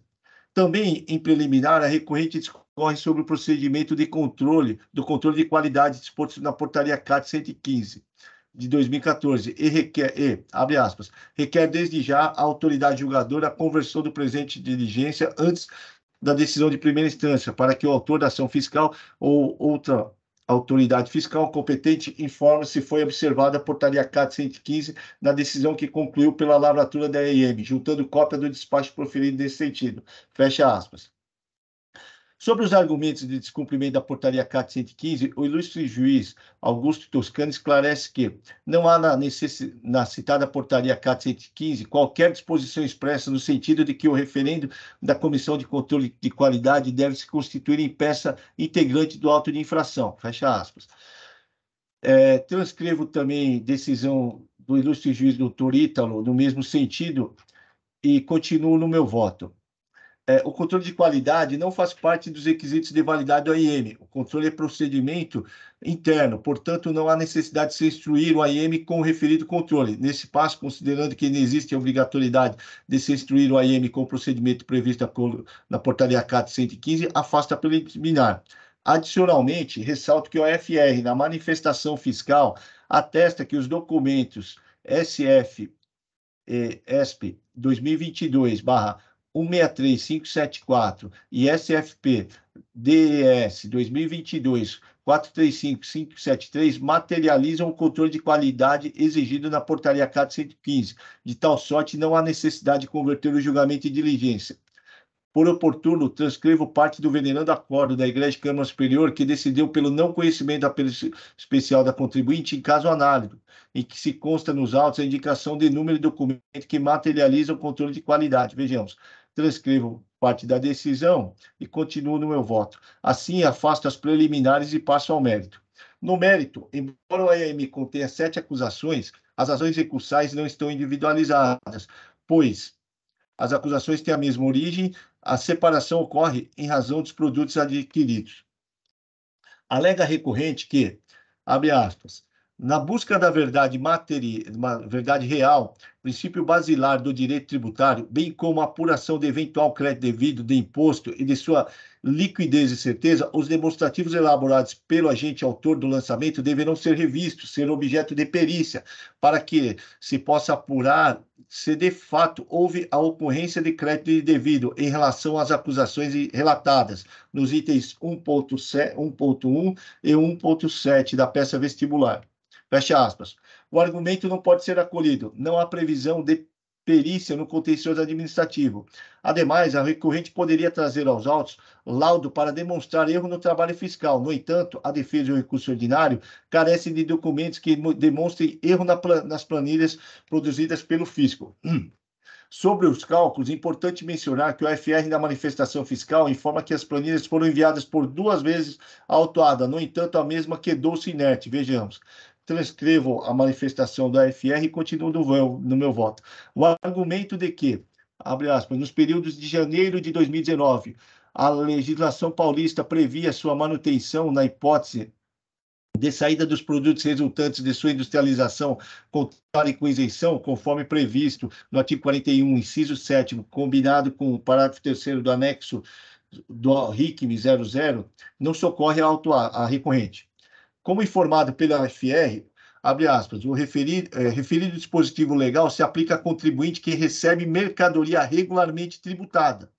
Também, em preliminar, a recorrente discorre sobre o procedimento de controle de qualidade disposto na portaria CAT 115. De 2014, abre aspas, requer desde já a autoridade julgadora a conversão do presente de diligência antes da decisão de primeira instância, para que o autor da ação fiscal ou outra autoridade fiscal competente informe se foi observada a portaria CAT 115 na decisão que concluiu pela lavratura da EIM, juntando cópia do despacho proferido nesse sentido. Fecha aspas. Sobre os argumentos de descumprimento da portaria CAT 115, o ilustre juiz Augusto Toscano esclarece que não há na citada portaria CAT 115 qualquer disposição expressa no sentido de que o referendo da Comissão de Controle de Qualidade deve se constituir em peça integrante do auto de infração. Fecha aspas. Transcrevo também decisão do ilustre juiz doutor Ítalo no mesmo sentido e continuo no meu voto. O controle de qualidade não faz parte dos requisitos de validade do AIM. O controle é procedimento interno, portanto, não há necessidade de se instruir o AIM com o referido controle. Nesse passo, considerando que não existe a obrigatoriedade de se instruir o AIM com o procedimento previsto na portaria CAT 115, afasta a preliminar. Adicionalmente, ressalto que o OFR, na manifestação fiscal, atesta que os documentos SF ESP 2022/163574 e SFP DES 2022/435573 materializam o controle de qualidade exigido na portaria CAT 115, de tal sorte não há necessidade de converter o julgamento em diligência. Por oportuno, transcrevo parte do venerando acordo da Igreja de Câmara Superior que decidiu pelo não conhecimento da perícia especial da contribuinte em caso análogo, em que se consta nos autos a indicação de número de documento que materializa o controle de qualidade. Vejamos, transcrevo parte da decisão e continuo no meu voto. Assim, afasto as preliminares e passo ao mérito. No mérito, embora o AIM contenha 7 acusações, as ações recursais não estão individualizadas, pois as acusações têm a mesma origem, a separação ocorre em razão dos produtos adquiridos. Alega a recorrente que, abre aspas, na busca da verdade real, princípio basilar do direito tributário, bem como a apuração de eventual crédito devido de imposto e de sua liquidez e certeza, os demonstrativos elaborados pelo agente autor do lançamento deverão ser revistos, ser objeto de perícia, para que se possa apurar se de fato houve a ocorrência de crédito indevido em relação às acusações relatadas nos itens 1.1 e 1.7 da peça vestibular. Fecha aspas. O argumento não pode ser acolhido. Não há previsão de perícia no contencioso administrativo. Ademais, a recorrente poderia trazer aos autos laudo para demonstrar erro no trabalho fiscal. No entanto, a defesa e o recurso ordinário carecem de documentos que demonstrem erro nas planilhas produzidas pelo fisco. Sobre os cálculos, é importante mencionar que o FR na manifestação fiscal informa que as planilhas foram enviadas por 2 vezes à autuada, no entanto, a mesma quedou-se inerte. Vejamos. Transcrevo a manifestação da FR e continuo no meu voto. O argumento de que, abre aspas, nos períodos de janeiro de 2019, a legislação paulista previa sua manutenção na hipótese de saída dos produtos resultantes de sua industrialização contarem com isenção, conforme previsto no artigo 41, inciso 7º, combinado com o parágrafo 3º do anexo do RICM 00, não socorre a recorrente. Como informado pela FR, abre aspas, o referido dispositivo legal se aplica a contribuinte que recebe mercadoria regularmente tributada.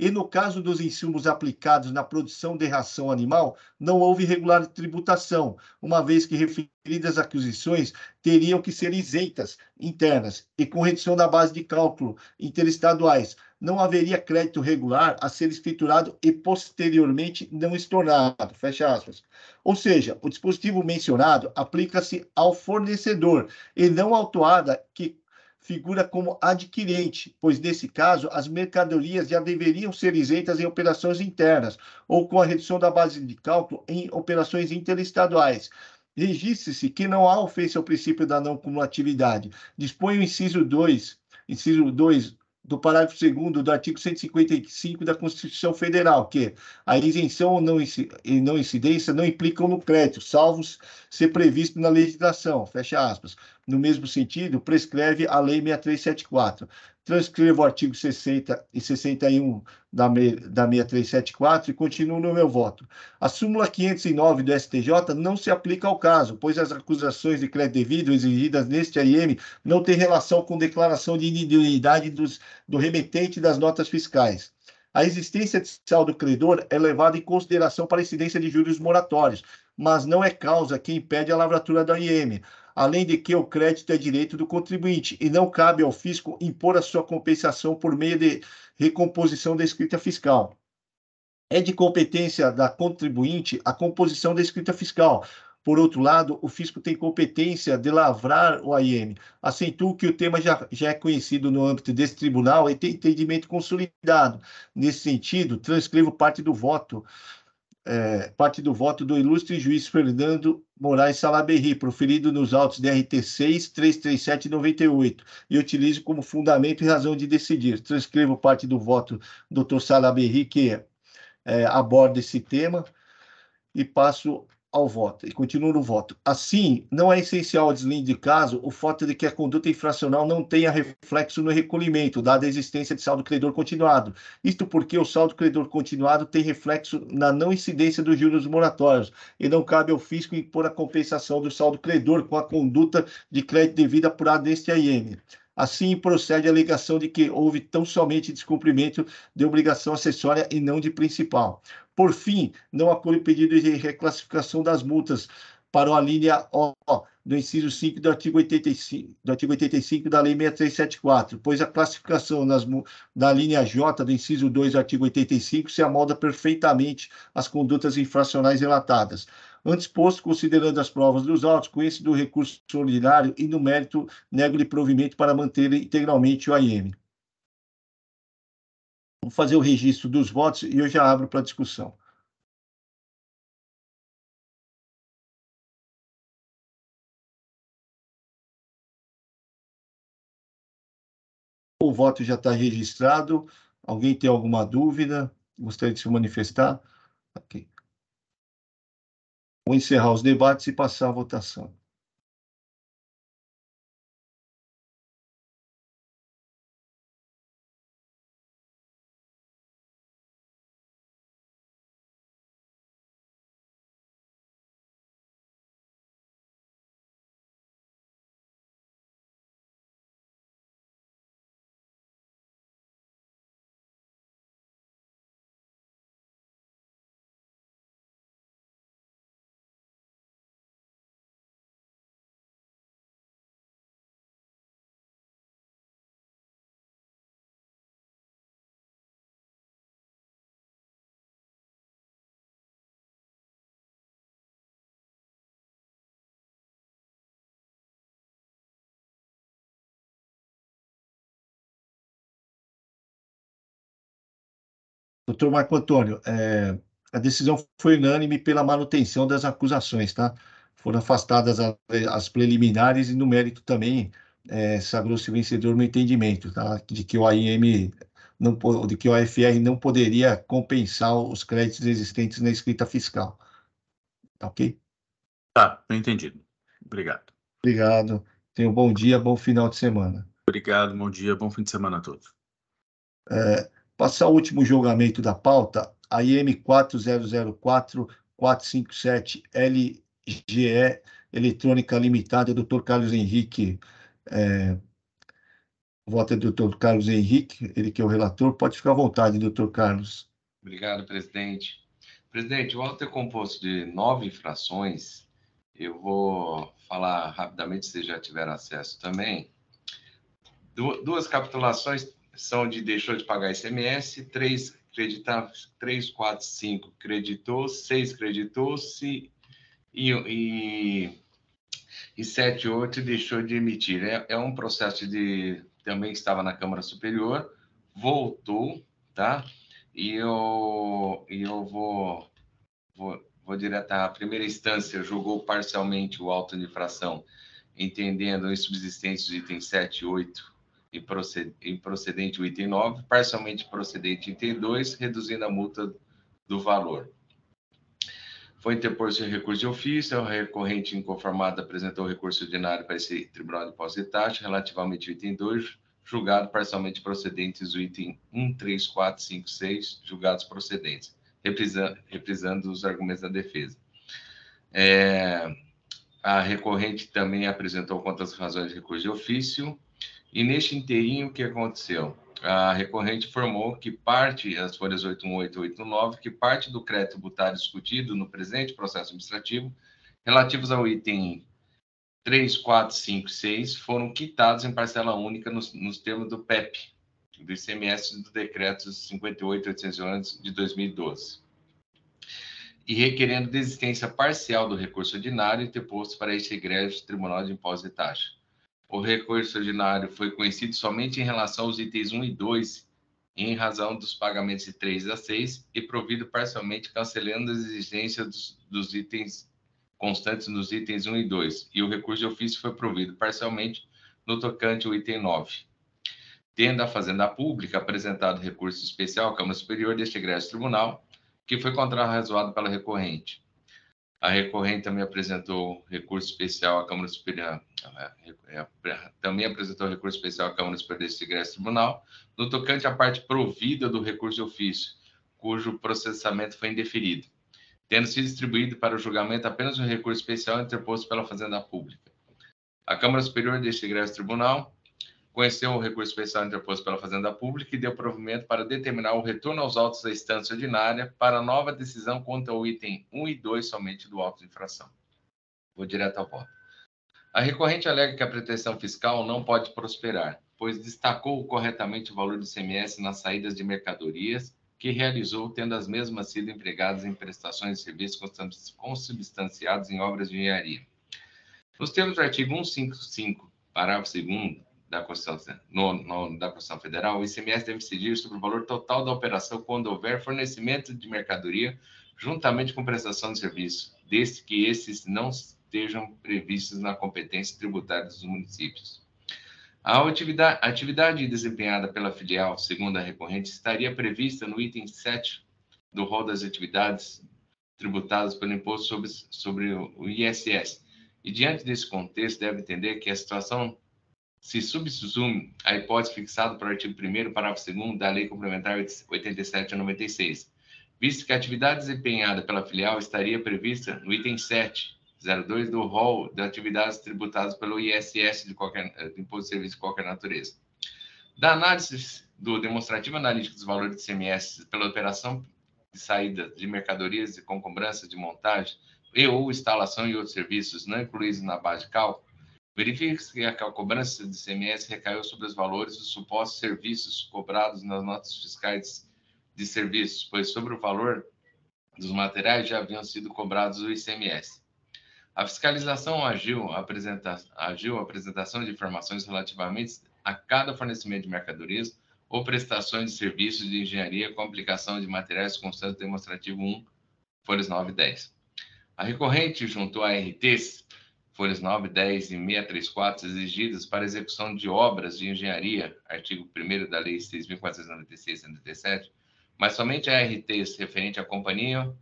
E no caso dos insumos aplicados na produção de ração animal, não houve regular tributação, uma vez que referidas aquisições teriam que ser isentas internas e com redução da base de cálculo interestaduais. Não haveria crédito regular a ser escriturado e posteriormente não estornado. Fecha aspas. Ou seja, o dispositivo mencionado aplica-se ao fornecedor e não ao toada que figura como adquirente, pois, nesse caso, as mercadorias já deveriam ser isentas em operações internas ou com a redução da base de cálculo em operações interestaduais. Registre-se que não há ofensa ao princípio da não cumulatividade. Dispõe o inciso 2 do parágrafo 2º do artigo 155 da Constituição Federal, que a isenção ou não incidência não implicam no crédito, salvo ser previsto na legislação, fecha aspas. No mesmo sentido, prescreve a Lei 6374. Transcrevo o artigo 60 e 61 da 6374 e continuo no meu voto. A súmula 509 do STJ não se aplica ao caso, pois as acusações de crédito devido exigidas neste AIM não têm relação com declaração de idoneidade do remetente das notas fiscais. A existência de saldo credor é levada em consideração para a incidência de juros moratórios, mas não é causa que impede a lavratura da AIM, além de que o crédito é direito do contribuinte e não cabe ao fisco impor a sua compensação por meio de recomposição da escrita fiscal. É de competência da contribuinte a composição da escrita fiscal. Por outro lado, o fisco tem competência de lavrar o AIM. Acentuo que o tema já é conhecido no âmbito desse tribunal e tem entendimento consolidado. Nesse sentido, transcrevo parte do voto do ilustre juiz Fernando Moraes Salaberry, proferido nos autos DRT 6, 337 e 98, e utilizo como fundamento e razão de decidir. Transcrevo parte do voto do Dr. Salaberry, que aborda esse tema, e passo ao voto, e continuo no voto. Assim, não é essencial ao deslinde de caso o fato de que a conduta infracional não tenha reflexo no recolhimento, dada a existência de saldo credor continuado. Isto porque o saldo credor continuado tem reflexo na não incidência dos juros moratórios, e não cabe ao fisco impor a compensação do saldo credor com a conduta de crédito devida apurada neste AIM. Assim, procede a alegação de que houve tão somente descumprimento de obrigação acessória e não de principal. Por fim, não acolho pedido de reclassificação das multas para a linha O do inciso 5 do artigo 85 da Lei 6374, pois a classificação da linha J do inciso 2 do artigo 85 se amolda perfeitamente às condutas infracionais relatadas. Antes posto, considerando as provas dos autos, conheço do recurso ordinário e no mérito nego-lhe provimento para manter integralmente o AIM. Vou fazer o registro dos votos e eu já abro para discussão. O voto já está registrado. Alguém tem alguma dúvida? Gostaria de se manifestar? Ok. Vou encerrar os debates e passar a votação. Doutor Marco Antônio, a decisão foi unânime pela manutenção das acusações, tá? Foram afastadas as preliminares e no mérito também sagrou-se vencedor no entendimento, tá? De que o AIM de que o AFR não poderia compensar os créditos existentes na escrita fiscal. Tá ok? Tá, entendido. Obrigado. Obrigado. Tenha um bom dia, bom final de semana. Obrigado, bom dia, bom fim de semana a todos. Passar o último julgamento da pauta, a IM 4004-457 LGE Eletrônica Limitada, Dr. Carlos Henrique. O voto é do Dr. Carlos Henrique, ele que é o relator. Pode ficar à vontade, Dr. Carlos. Obrigado, presidente. Presidente, o auto é composto de 9 infrações. Eu vou falar rapidamente, se já tiveram acesso também. Duas capitulações são de deixou de pagar ICMS, 3 creditáveis, 3, 4, 5 creditou, 6 creditou-se e 7, 8 deixou de emitir. É um processo também que estava na Câmara Superior, voltou, tá? E eu vou direto à primeira instância, julgou parcialmente o auto de infração, entendendo insubsistentes os itens 7 e 8 e procedente o item 9, parcialmente procedente o item 2, reduzindo a multa do valor. Foi interposto recurso de ofício, a recorrente inconformada apresentou recurso ordinário para esse Tribunal de Impostos e Taxas, relativamente ao item 2, julgado parcialmente procedentes o item 1, 3, 4, 5, 6, julgados procedentes, reprisando os argumentos da defesa. A recorrente também apresentou quantas razões de recurso de ofício, e neste inteirinho, o que aconteceu? A recorrente informou que parte, as folhas 818 e 819, que parte do crédito tributário discutido no presente processo administrativo, relativos ao item 3, 4, 5, 6, foram quitados em parcela única nos termos do PEP, do ICMS do Decreto 58.811 de 2012, e requerendo desistência parcial do recurso ordinário interposto para este egrégio Tribunal de Impostos e Taxas. O recurso ordinário foi conhecido somente em relação aos itens 1 e 2, em razão dos pagamentos de 3 a 6, e provido parcialmente cancelando as exigências dos itens constantes nos itens 1 e 2, e o recurso de ofício foi provido parcialmente no tocante ao item 9. Tendo a Fazenda Pública apresentado recurso especial à Câmara Superior deste egrégio tribunal, que foi contrarrazoado pela recorrente. A recorrente também apresentou recurso especial à Câmara Superior, também apresentou recurso especial à Câmara Superior deste egrégio tribunal, no tocante à parte provida do recurso de ofício, cujo processamento foi indeferido, tendo sido distribuído para o julgamento apenas um recurso especial interposto pela Fazenda Pública. A Câmara Superior deste egrégio tribunal conheceu o recurso especial interposto pela Fazenda Pública e deu provimento para determinar o retorno aos autos da instância ordinária para nova decisão quanto ao item 1 e 2 somente do auto de infração. Vou direto ao voto. A recorrente alega que a pretensão fiscal não pode prosperar, pois destacou corretamente o valor do ICMS nas saídas de mercadorias que realizou, tendo as mesmas sido empregadas em prestações de serviços consubstanciados em obras de engenharia. Nos termos do artigo 155, parágrafo 2º, da Constituição Federal, o ICMS deve incidir sobre o valor total da operação quando houver fornecimento de mercadoria, juntamente com prestação de serviço, desde que esses não estejam previstos na competência tributária dos municípios. A atividade desempenhada pela filial, segundo a recorrente, estaria prevista no item 7 do rol das atividades tributadas pelo imposto sobre o ISS. E, diante desse contexto, deve entender que a situação se subsume a hipótese fixada para o artigo 1º, parágrafo 2º da Lei Complementar 87/96, visto que a atividade desempenhada pela filial estaria prevista no item 7.02 do rol de atividades tributadas pelo ISS de imposto de serviço de qualquer natureza. Da análise do demonstrativo analítico dos valores de ICMS pela operação de saída de mercadorias e com cobranças de montagem e ou instalação e outros serviços não incluídos na base de cálculo, verifica-se que a cobrança de ICMS recaiu sobre os valores dos supostos serviços cobrados nas notas fiscais de serviços, pois sobre o valor dos materiais já haviam sido cobrados o ICMS. A fiscalização agiu a apresentação de informações relativamente a cada fornecimento de mercadorias ou prestações de serviços de engenharia com aplicação de materiais constante demonstrativo 1, folhas 9 e 10. A recorrente juntou a RTs, folhas 9, 10 e 634, exigidas para execução de obras de engenharia, artigo 1º da Lei 6.496/77, mas somente a RTs referente à Companhia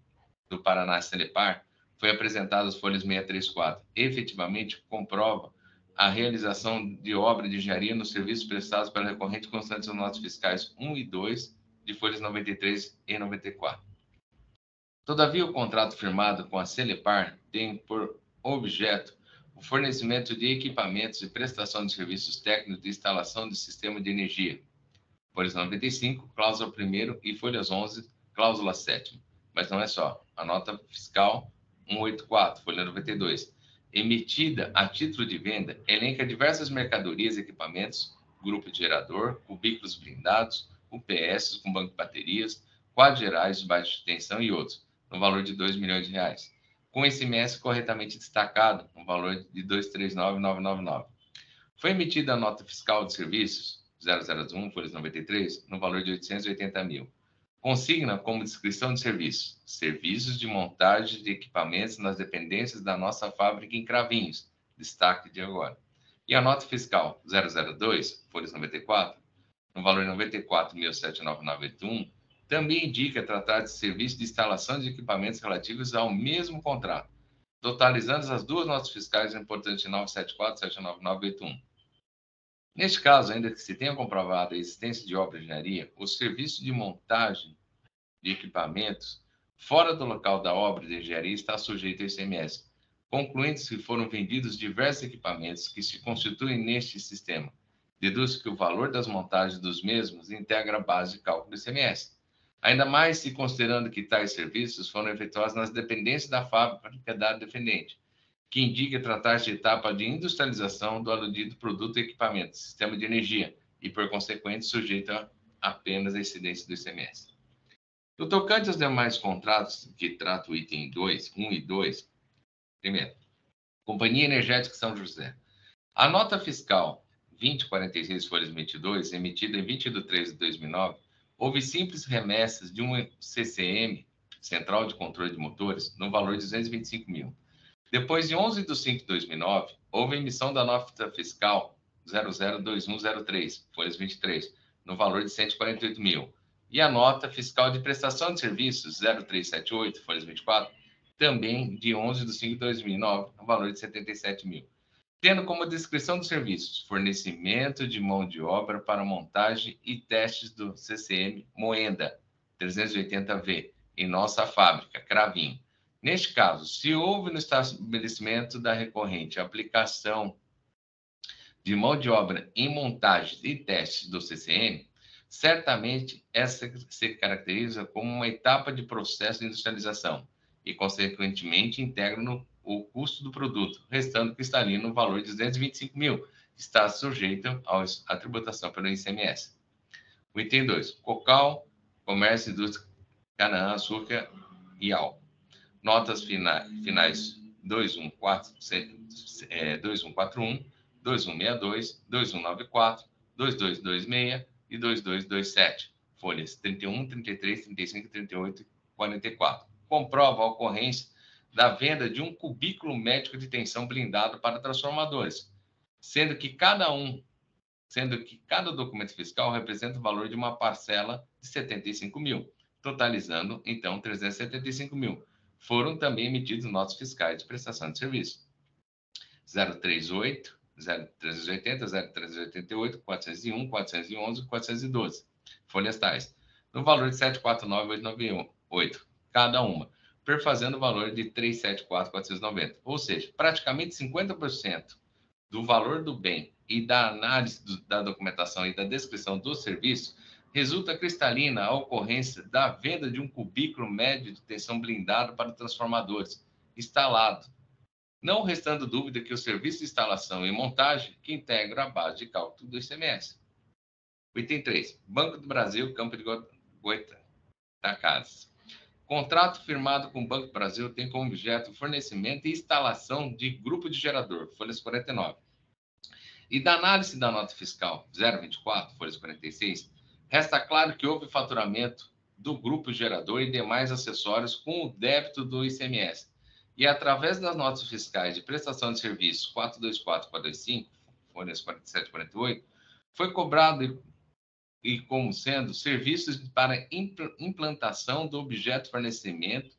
do Paraná Celepar foi apresentada as folhas 634. Efetivamente, comprova a realização de obra de engenharia nos serviços prestados pela recorrente constantes nas notas fiscais 1 e 2, de folhas 93 e 94. Todavia, o contrato firmado com a Celepar tem por objeto o fornecimento de equipamentos e prestação de serviços técnicos de instalação de sistema de energia. Folhas 95, cláusula 1º e folhas 11, cláusula 7ª. Mas não é só. A nota fiscal 184, folha 92, emitida a título de venda, elenca diversas mercadorias e equipamentos, grupo de gerador, cubículos blindados, UPS com banco de baterias, quadros gerais de baixa tensão e outros, no valor de R$ 2 milhões, com ICMS corretamente destacado, no valor de R$ 239.999. Foi emitida a nota fiscal de serviços 001, folhas 93, no valor de 880 mil. Consigna como descrição de serviços, serviços de montagem de equipamentos nas dependências da nossa fábrica em Cravinhos, destaque de agora. E a nota fiscal 002, folhas 94, no valor de 94.79981, também indica tratar de serviço de instalação de equipamentos relativos ao mesmo contrato, totalizando as duas notas fiscais importantes de 974 e 79981. Neste caso, ainda que se tenha comprovado a existência de obra de engenharia, o serviço de montagem de equipamentos fora do local da obra de engenharia está sujeito ao ICMS, concluindo-se que foram vendidos diversos equipamentos que se constituem neste sistema. Deduz que o valor das montagens dos mesmos integra a base de cálculo do ICMS. Ainda mais se considerando que tais serviços foram efetuados nas dependências da fábrica da defendente, que indica tratar-se de etapa de industrialização do aludido produto e equipamento, sistema de energia, e, por consequente, sujeito a apenas a incidência do ICMS. No tocante aos demais contratos que trata o item 1 e 2, primeiro, Companhia Energética São José. A nota fiscal 2046, folhas 22, emitida em 20 de 3 de 2009, houve simples remessas de um CCM, Central de Controle de Motores, no valor de 225 mil. Depois de 11 de 5 de 2009, houve emissão da nota fiscal 002103, folhas 23, no valor de 148 mil. E a nota fiscal de prestação de serviços 0378, folhas 24, também de 11 de 5 de 2009, no valor de 77 mil. Tendo como descrição dos serviços fornecimento de mão de obra para montagem e testes do CCM Moenda 380V em nossa fábrica, Cravinho. Neste caso, se houve no estabelecimento da recorrente a aplicação de mão de obra em montagem e testes do CCM, certamente essa se caracteriza como uma etapa de processo de industrialização e, consequentemente, integra o custo do produto, restando cristalino no valor de 225 mil, está sujeito à tributação pelo ICMS. O item 2, Cocal, Comércio, Indústria, Canaã, Açúcar e Álcool. Notas finais 2141, 2162, 2194, 2226 e 2227, folhas 31, 33, 35, 38 e 44. Comprova a ocorrência da venda de um cubículo médico de tensão blindado para transformadores, sendo que cada documento fiscal representa o valor de uma parcela de 75 mil, totalizando, então, 375 mil. Foram também emitidos notas fiscais de prestação de serviço. 038, 0380, 0388, 401, 411 e 412. Folhas tais. No valor de 749.898, cada uma, perfazendo o valor de 374.490. Ou seja, praticamente 50% do valor do bem e da análise da documentação e da descrição do serviço resulta cristalina a ocorrência da venda de um cubículo médio de tensão blindado para transformadores, instalado, não restando dúvida que o serviço de instalação e montagem que integra a base de cálculo do ICMS. Item 3. Banco do Brasil, Campo de Goitacazes. Contrato firmado com o Banco do Brasil tem como objeto o fornecimento e instalação de grupo de gerador, folhas 49. E da análise da nota fiscal 024, folhas 46, resta claro que houve faturamento do grupo gerador e demais acessórios com o débito do ICMS. E através das notas fiscais de prestação de serviços 424 e 425, folhas 47 e 48, foi cobrado e como sendo serviços para implantação do objeto fornecimento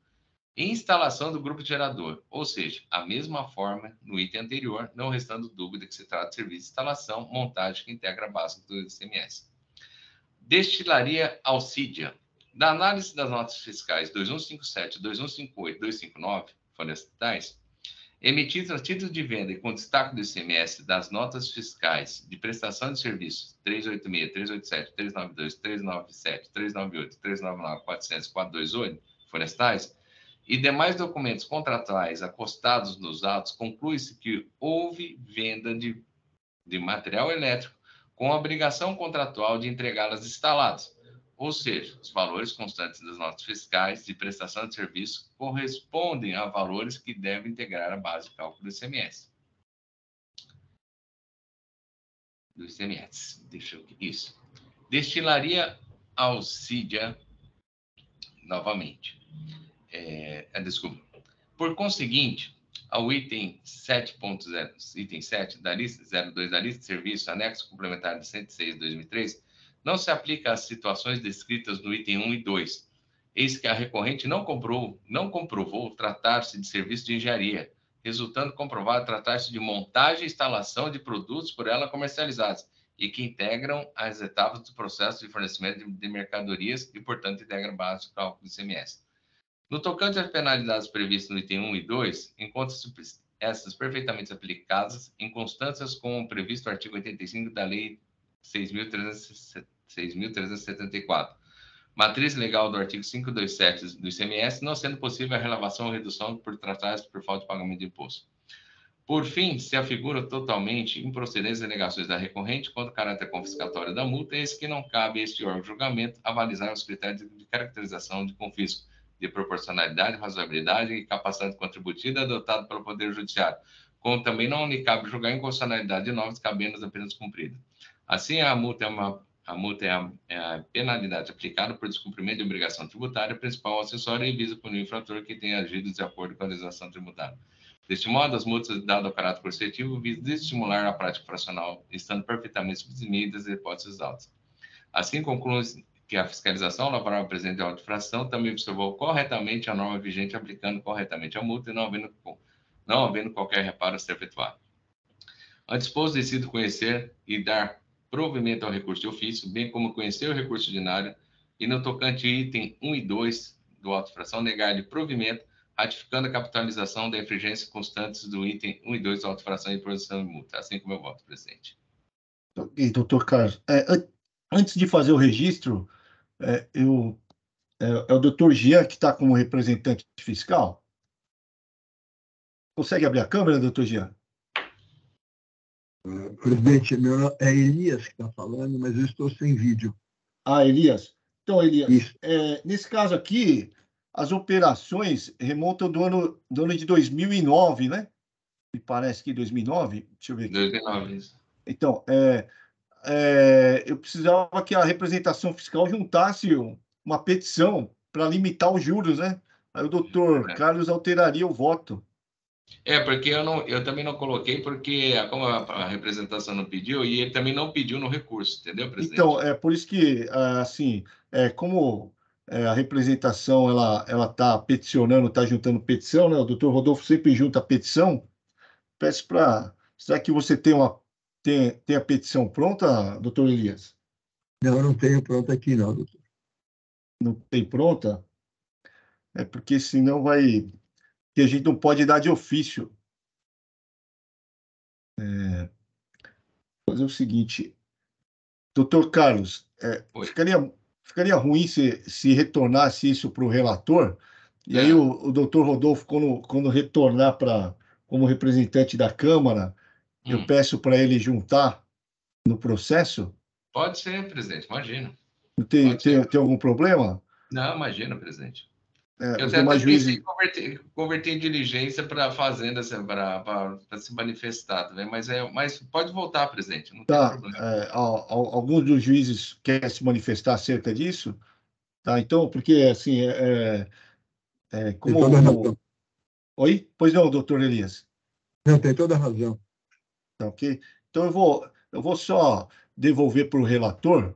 e instalação do grupo de gerador, ou seja, a mesma forma no item anterior, não restando dúvida que se trata de serviço de instalação, montagem que integra a base do ICMS. Destilaria Alcídia. Da análise das notas fiscais 2157, 2158 e 259, folhas tais, emitidos a título de venda e com destaque do ICMS das notas fiscais de prestação de serviços 386, 387, 392, 397, 398, 399, 400, 428 florestais e demais documentos contratuais acostados nos autos, conclui-se que houve venda de material elétrico com a obrigação contratual de entregá-las instaladas. Ou seja, os valores constantes das notas fiscais de prestação de serviço correspondem a valores que devem integrar a base de cálculo do ICMS. Isso. Destilaria Alcídia, novamente. Desculpa. Por conseguinte, ao item 7.0, item 7 da lista 02 da lista de serviços, anexo complementar de 106 de 2003, não se aplica às situações descritas no item 1 e 2. Eis que a recorrente não comprovou tratar-se de serviço de engenharia, resultando comprovado tratar-se de montagem e instalação de produtos por ela comercializados e que integram as etapas do processo de fornecimento de mercadorias e, portanto, integram a base de cálculo do ICMS. No tocante às penalidades previstas no item 1 e 2, encontram-se essas perfeitamente aplicadas em constâncias com o previsto artigo 85 da Lei 6.374. Matriz legal do artigo 527 do ICMS, não sendo possível a relevação ou redução por tratar-se por falta de pagamento de imposto. Por fim, se afigura totalmente improcedentes alegações da recorrente quanto ao caráter confiscatório da multa, eis que não cabe a este órgão de julgamento avalizar os critérios de caracterização de confisco, de proporcionalidade, razoabilidade e capacidade contributiva adotado pelo Poder Judiciário, como também não lhe cabe julgar a inconstitucionalidade de normas cabendo apenas cumpridas. Assim, a multa é a penalidade aplicada por descumprimento de obrigação tributária, principal ou acessória, e visa punir o infrator que tenha agido de acordo com a legislação tributária. Deste modo, as multas, dado o caráter coercitivo, visam desestimular a prática fracional, estando perfeitamente subsumidas as hipóteses altas. Assim, concluem que a fiscalização laboral presente de auto-infração também observou corretamente a norma vigente, aplicando corretamente a multa e não havendo qualquer reparo a ser efetuado. A disposto decido conhecer e dar provimento ao recurso de ofício, bem como conhecer o recurso ordinário e, no tocante item 1 e 2 do auto-infração, negar-lhe provimento, ratificando a capitalização da infringência constantes do item 1 e 2 da auto-infração e produção de multa, assim como eu voto, presidente. Ok, doutor Carlos. Antes de fazer o registro, é o doutor Jean que está como representante fiscal. Consegue abrir a câmera, doutor Jean? Presidente, meu nome é Elias que está falando, mas eu estou sem vídeo. Ah, Elias. Então, Elias, Isso. nesse caso aqui, as operações remontam do ano de 2009, né? Me parece que 2009. Deixa eu ver aqui. 2009, isso. Então, eu precisava que a representação fiscal juntasse uma petição para limitar os juros, né? Aí o doutor Carlos alteraria o voto. Porque eu também não coloquei, porque como a representação não pediu, e ele também não pediu no recurso, entendeu, presidente? Então, é por isso que, assim, como a representação ela está peticionando, está juntando petição, né? O doutor Rodolfo sempre junta a petição. Peço para. Será que você tem a petição pronta, doutor Elias? Não, não tenho pronta aqui, não, doutor. Não tem pronta? É porque senão vai. Que a gente não pode dar de ofício. Fazer o seguinte, doutor Carlos, ficaria ruim se retornasse isso para o relator, e aí o doutor Rodolfo, quando retornar como representante da Câmara, eu peço para ele juntar no processo? Pode ser, presidente, imagina. Tem algum problema? Não, imagina, presidente. Eu Os até demais pensei juízes... em converter em diligência para a Fazenda, para se manifestar também, mas pode voltar, presidente, não tem problema. Alguns dos juízes querem se manifestar acerca disso? Tá, então, porque, assim, como... Tem toda a razão. Oi? Pois não, doutor Elias. Não, tem toda a razão. Tá, ok? Então, eu vou só devolver para o relator,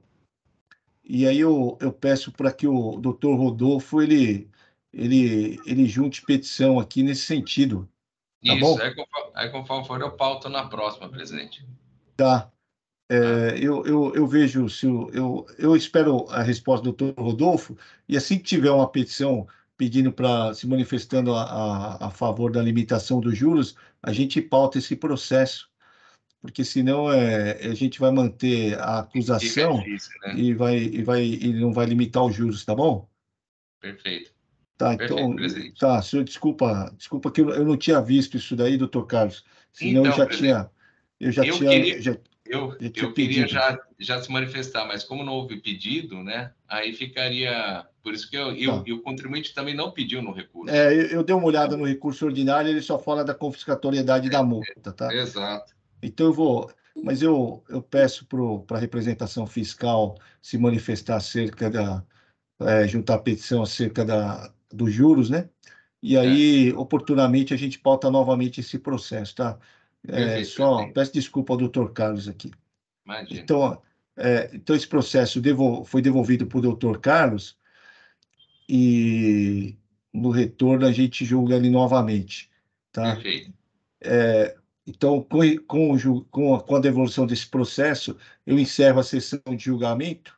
e aí eu peço para que o doutor Rodolfo, ele junte petição aqui nesse sentido. Tá Isso, bom? aí conforme for, eu pauto na próxima, presidente. Tá. Eu vejo se eu espero a resposta do doutor Rodolfo, e assim que tiver uma petição pedindo para se manifestando a favor da limitação dos juros, a gente pauta esse processo, porque senão a gente vai manter a acusação difícil, né? e não vai limitar os juros, tá bom? Perfeito. Tá, Perfeito, então, presidente. tá, senhor, desculpa que eu não tinha visto isso daí, doutor Carlos, senão Então, presidente, eu já eu tinha queria pedido. já se manifestar, mas como não houve pedido, né? Aí ficaria. Por isso que Tá. o contribuinte também não pediu no recurso. Eu dei uma olhada no recurso ordinário, ele só fala da confiscatoriedade da multa, tá? Exato. Então mas eu peço para a representação fiscal se manifestar acerca juntar a petição acerca dos juros, né? E aí, oportunamente, a gente pauta novamente esse processo, tá? Perfeito, Só presidente. peço desculpa ao doutor Carlos aqui. Imagina. Então esse processo foi devolvido para o doutor Carlos e no retorno a gente julga ele novamente, tá? Perfeito. Então, com a devolução desse processo, eu encerro a sessão de julgamento.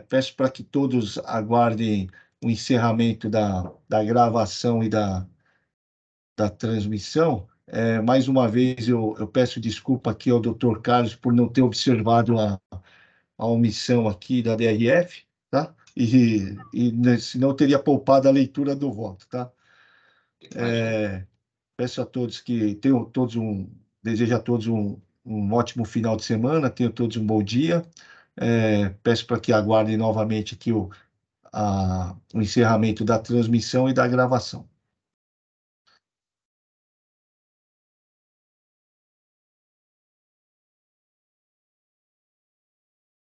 Peço para que todos aguardem o encerramento da gravação e da transmissão. Mais uma vez, eu peço desculpa aqui ao doutor Carlos por não ter observado a omissão aqui da DRF, tá? Senão eu teria poupado a leitura do voto, tá? Peço a todos que desejo a todos um ótimo final de semana, tenham todos um bom dia. Peço para que aguardem novamente aqui o encerramento da transmissão e da gravação.